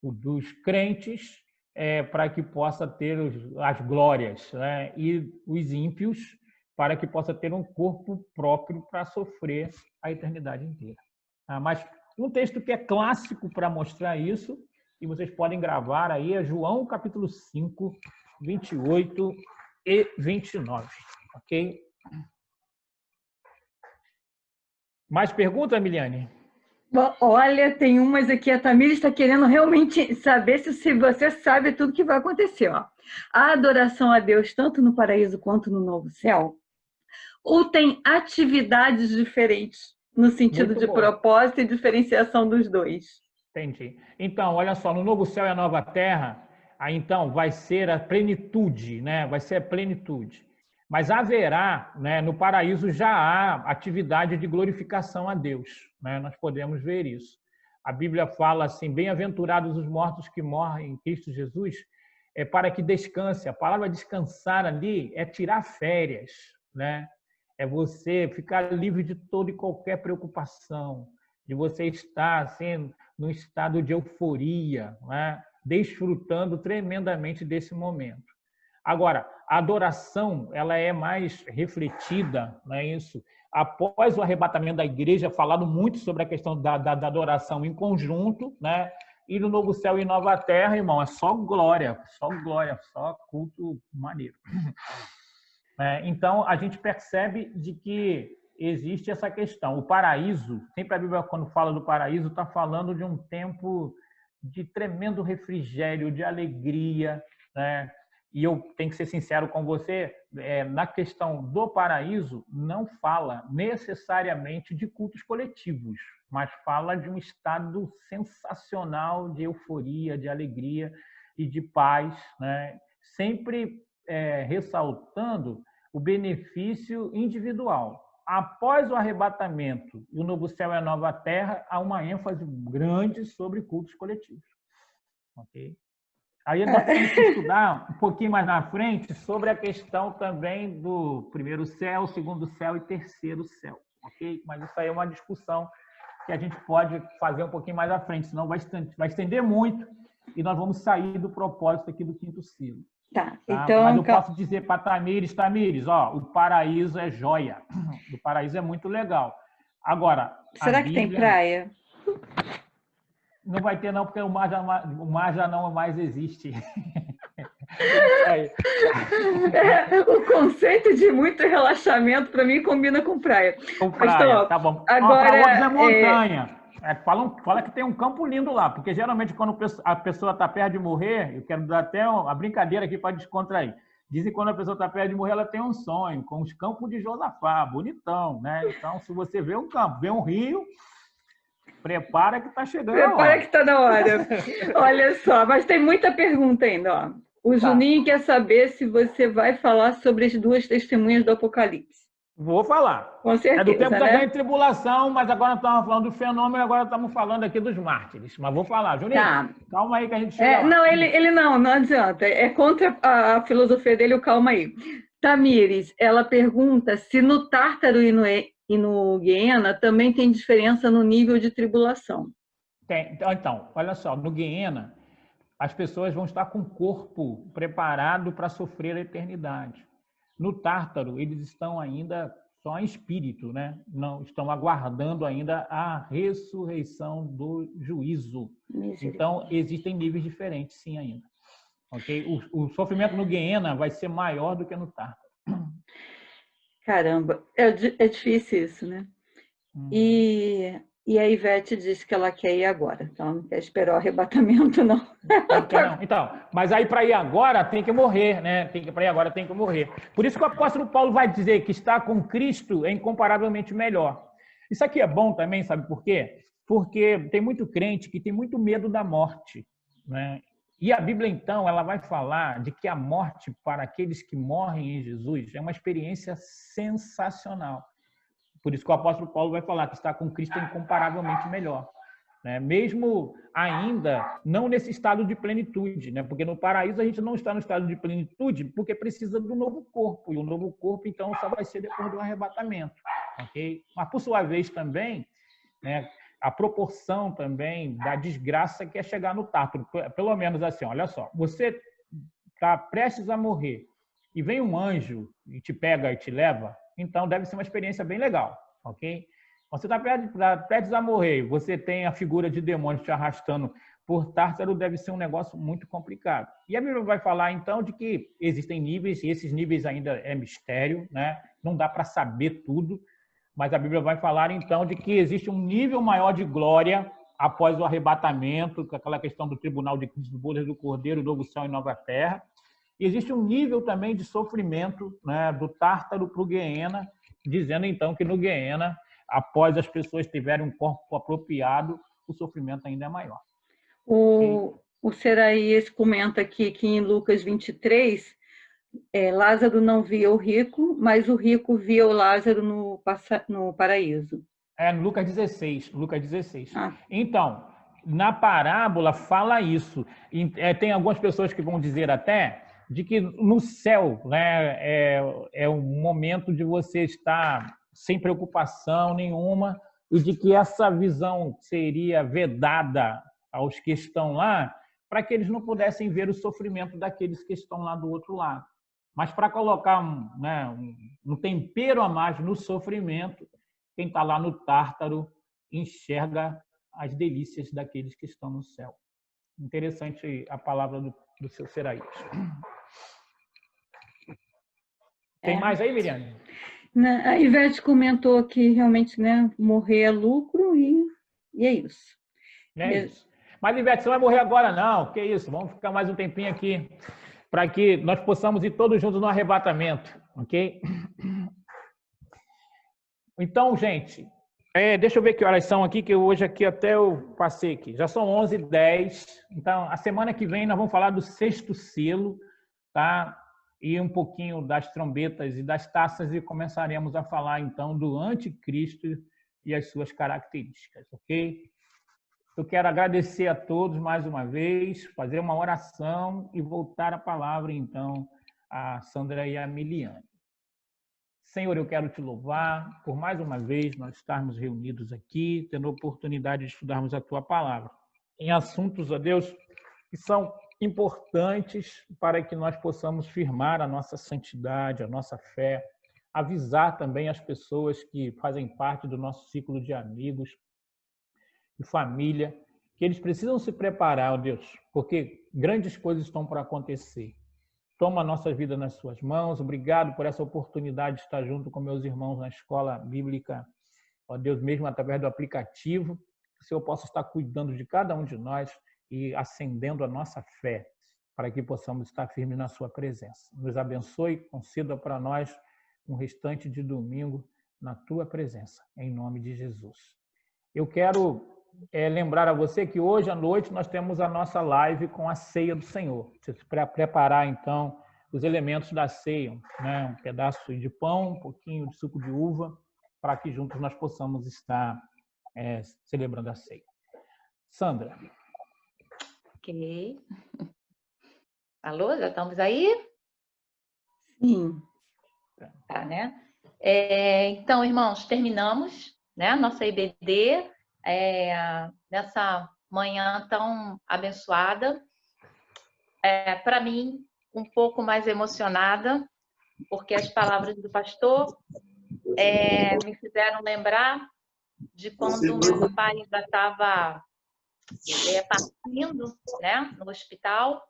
Speaker 2: O dos crentes para que possa ter as glórias, né? E os ímpios para que possa ter um corpo próprio para sofrer a eternidade inteira. Mas um texto que é clássico para mostrar isso, e vocês podem gravar aí, é João capítulo 5, 28 e 29. Ok? Mais perguntas, Miliane?
Speaker 3: Bom, olha, tem umas aqui, a Tamires está querendo realmente saber se você sabe tudo que vai acontecer. Ó. A adoração a Deus, tanto no paraíso quanto no novo céu, ou tem atividades diferentes, no sentido de propósito e diferenciação dos dois?
Speaker 2: Entendi. Então, olha só, no novo céu e a nova terra, aí então vai ser a plenitude, né? Vai ser a plenitude. Mas haverá, né, no paraíso já há atividade de glorificação a Deus, né? Nós podemos ver isso. A Bíblia fala assim: bem-aventurados os mortos que morrem em Cristo Jesus, para que descanse. A palavra descansar ali é tirar férias, né? É você ficar livre de toda e qualquer preocupação, de você estar assim, num estado de euforia, né? Desfrutando tremendamente desse momento. Agora, a adoração ela é mais refletida, não é isso? Após o arrebatamento da igreja, falado muito sobre a questão da adoração em conjunto, né? E no novo céu e nova terra, irmão, é só glória, só culto maneiro. Então, a gente percebe de que existe essa questão. O paraíso, sempre a Bíblia, quando fala do paraíso, está falando de um tempo de tremendo refrigério, de alegria, né? E eu tenho que ser sincero com você, na questão do paraíso, não fala necessariamente de cultos coletivos, mas fala de um estado sensacional de euforia, de alegria e de paz, né? Sempre ressaltando o benefício individual. Após o arrebatamento e o novo céu e a nova terra, há uma ênfase grande sobre cultos coletivos. Ok? Aí nós temos que estudar um pouquinho mais na frente sobre a questão também do primeiro céu, segundo céu e terceiro céu. Ok? Mas isso aí é uma discussão que a gente pode fazer um pouquinho mais à frente, senão vai estender muito e nós vamos sair do propósito aqui do quinto selo.
Speaker 3: Tá, então...
Speaker 2: Mas eu posso dizer para Tamires, ó, o paraíso é joia. O paraíso é muito legal. Agora,
Speaker 3: será que tem praia?
Speaker 2: Não vai ter não, porque o mar já não mais existe.
Speaker 3: O conceito de muito relaxamento, para mim, combina com praia.
Speaker 2: Com praia, Pastor, tá bom.
Speaker 3: Agora,
Speaker 2: para outros é montanha. Fala que tem um campo lindo lá, porque geralmente quando a pessoa está perto de morrer, eu quero dar até uma brincadeira aqui para descontrair. Dizem que quando a pessoa está perto de morrer, ela tem um sonho, com os campos de Josafá, bonitão, né? Então, se você vê um campo, vê um rio, prepara que está chegando.
Speaker 3: Prepara que está na hora. Olha só, mas tem muita pergunta ainda. Ó. O Juninho quer saber se você vai falar sobre as duas testemunhas do Apocalipse.
Speaker 2: Vou falar.
Speaker 3: Com certeza,
Speaker 2: é do tempo
Speaker 3: né?
Speaker 2: da grande tribulação, mas agora estamos falando do fenômeno, agora estamos falando aqui dos mártires. Mas vou falar, Juninho, calma aí que a gente chega lá.
Speaker 3: Não, ele não adianta. É contra a filosofia dele, o calma aí. Tamires, ela pergunta se no Tártaro e no Guiena também tem diferença no nível de tribulação.
Speaker 2: Tem. Então, olha só, no Guiena, as pessoas vão estar com o corpo preparado para sofrer a eternidade. No Tártaro, eles estão ainda só em espírito, né? Não estão aguardando ainda a ressurreição do juízo. Então, existem níveis diferentes, sim, ainda. Okay? O sofrimento no Guiena vai ser maior do que no Tártaro.
Speaker 3: Caramba, é difícil isso, né? E a Ivete disse que ela quer ir agora, então ela não quer esperar o arrebatamento, não.
Speaker 2: Então, mas aí para ir agora tem que morrer, né? Para ir agora tem que morrer. Por isso que o apóstolo Paulo vai dizer que estar com Cristo é incomparavelmente melhor. Isso aqui é bom também, sabe por quê? Porque tem muito crente que tem muito medo da morte, né? E a Bíblia, então, ela vai falar de que a morte para aqueles que morrem em Jesus é uma experiência sensacional. Por isso que o apóstolo Paulo vai falar que estar com Cristo é incomparavelmente melhor. Né? Mesmo ainda não nesse estado de plenitude, né? Porque no paraíso a gente não está no estado de plenitude porque precisa do novo corpo. E o novo corpo, então, só vai ser depois do arrebatamento. Okay? Mas, por sua vez, também, né, a proporção também da desgraça que é chegar no Tártaro. Pelo menos assim, olha só, você está prestes a morrer e vem um anjo e te pega e te leva, então deve ser uma experiência bem legal, ok? Você está prestes a morrer, você tem a figura de demônio te arrastando por Tártaro, deve ser um negócio muito complicado. E a Bíblia vai falar, então, de que existem níveis, e esses níveis ainda é mistério, né? Não dá para saber tudo, mas a Bíblia vai falar, então, de que existe um nível maior de glória após o arrebatamento, com aquela questão do tribunal de Cristo, do bodas do Cordeiro, novo céu e nova terra. E existe um nível também de sofrimento, né, do Tártaro para o Guiena, dizendo, então, que no Guiena, após as pessoas tiverem um corpo apropriado, o sofrimento ainda é maior.
Speaker 3: O Seraías comenta aqui que em Lucas 23, Lázaro não via o rico, mas o rico via o Lázaro no paraíso.
Speaker 2: No Lucas 16. Então, na parábola fala isso. Tem algumas pessoas que vão dizer até de que no céu, né, é um momento de você estar sem preocupação nenhuma e de que essa visão seria vedada aos que estão lá, para que eles não pudessem ver o sofrimento daqueles que estão lá do outro lado. Mas para colocar um tempero a mais no sofrimento, quem está lá no Tártaro enxerga as delícias daqueles que estão no céu. Interessante a palavra do seu Seraías. Tem mais aí, Miriam?
Speaker 3: A Ivete comentou que realmente, né, morrer é lucro e é isso.
Speaker 2: É isso. Mas, Ivete, você vai morrer agora não, que isso, vamos ficar mais um tempinho aqui para que nós possamos ir todos juntos no arrebatamento, ok? Então, gente, deixa eu ver que horas são aqui, que hoje aqui até eu passei aqui, já são 11h10, então a semana que vem nós vamos falar do 6º selo, tá? E um pouquinho das trombetas e das taças e começaremos a falar então do anticristo e as suas características, ok? Eu quero agradecer a todos mais uma vez, fazer uma oração e voltar a palavra, então, a Sandra e a Miliane. Senhor, eu quero te louvar por mais uma vez nós estarmos reunidos aqui, tendo a oportunidade de estudarmos a tua palavra, em assuntos, ó Deus, que são importantes para que nós possamos firmar a nossa santidade, a nossa fé, avisar também as pessoas que fazem parte do nosso ciclo de amigos, e família, que eles precisam se preparar, ó Deus, porque grandes coisas estão para acontecer. Toma a nossa vida nas suas mãos. Obrigado por essa oportunidade de estar junto com meus irmãos na escola bíblica, ó Deus, mesmo através do aplicativo, que o Senhor possa estar cuidando de cada um de nós e acendendo a nossa fé, para que possamos estar firmes na sua presença. Nos abençoe, conceda para nós um restante de domingo na tua presença, em nome de Jesus. Eu quero lembrar a você que hoje à noite nós temos a nossa live com a ceia do Senhor. Você preparar, então, os elementos da ceia, né? Um pedaço de pão, um pouquinho de suco de uva, para que juntos nós possamos estar celebrando a ceia. Sandra.
Speaker 1: Ok. Alô, já estamos aí?
Speaker 3: Sim.
Speaker 1: Tá, né? Então, irmãos, terminamos, né, a nossa IBD. Nessa manhã tão abençoada, para mim um pouco mais emocionada, porque as palavras do pastor me fizeram lembrar de quando meu pai ainda estava partindo, né, no hospital,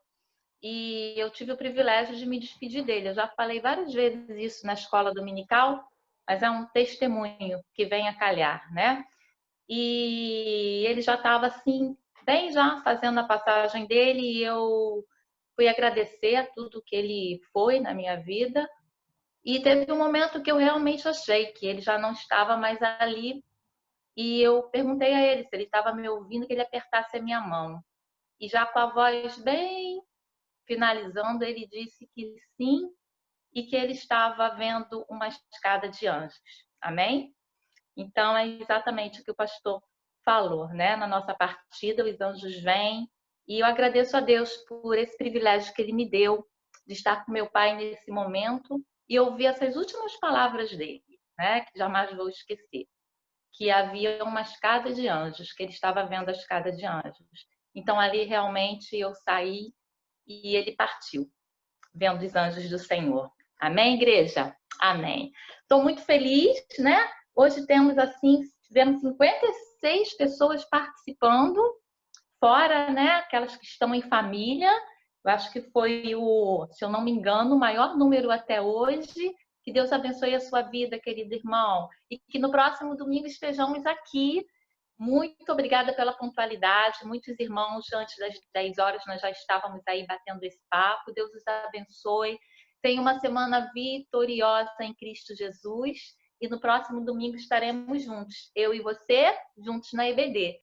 Speaker 1: e eu tive o privilégio de me despedir dele. Eu já falei várias vezes isso na escola dominical, mas é um testemunho que vem a calhar, né? E ele já estava assim, bem já fazendo a passagem dele, e eu fui agradecer a tudo que ele foi na minha vida. E teve um momento que eu realmente achei que ele já não estava mais ali, e eu perguntei a ele se ele estava me ouvindo, que ele apertasse a minha mão. E já com a voz bem finalizando, ele disse que sim, e que ele estava vendo uma escada de anjos. Amém? Então, é exatamente o que o pastor falou, né? Na nossa partida, os anjos vêm, e eu agradeço a Deus por esse privilégio que ele me deu de estar com meu pai nesse momento e ouvir essas últimas palavras dele, né? Que jamais vou esquecer, que havia uma escada de anjos, que ele estava vendo a escada de anjos. Então, ali realmente eu saí e ele partiu. vendo os anjos do Senhor. Amém, igreja? Amém. Estou muito feliz, né? Hoje tivemos 56 pessoas participando, fora, né, aquelas que estão em família. Eu acho que foi se eu não me engano, o maior número até hoje. Que Deus abençoe a sua vida, querido irmão. E que no próximo domingo estejamos aqui. Muito obrigada pela pontualidade. Muitos irmãos, antes das 10 horas, nós já estávamos aí batendo esse papo. Deus os abençoe. Tenha uma semana vitoriosa em Cristo Jesus. E no próximo domingo estaremos juntos. Eu e você, juntos na EBD.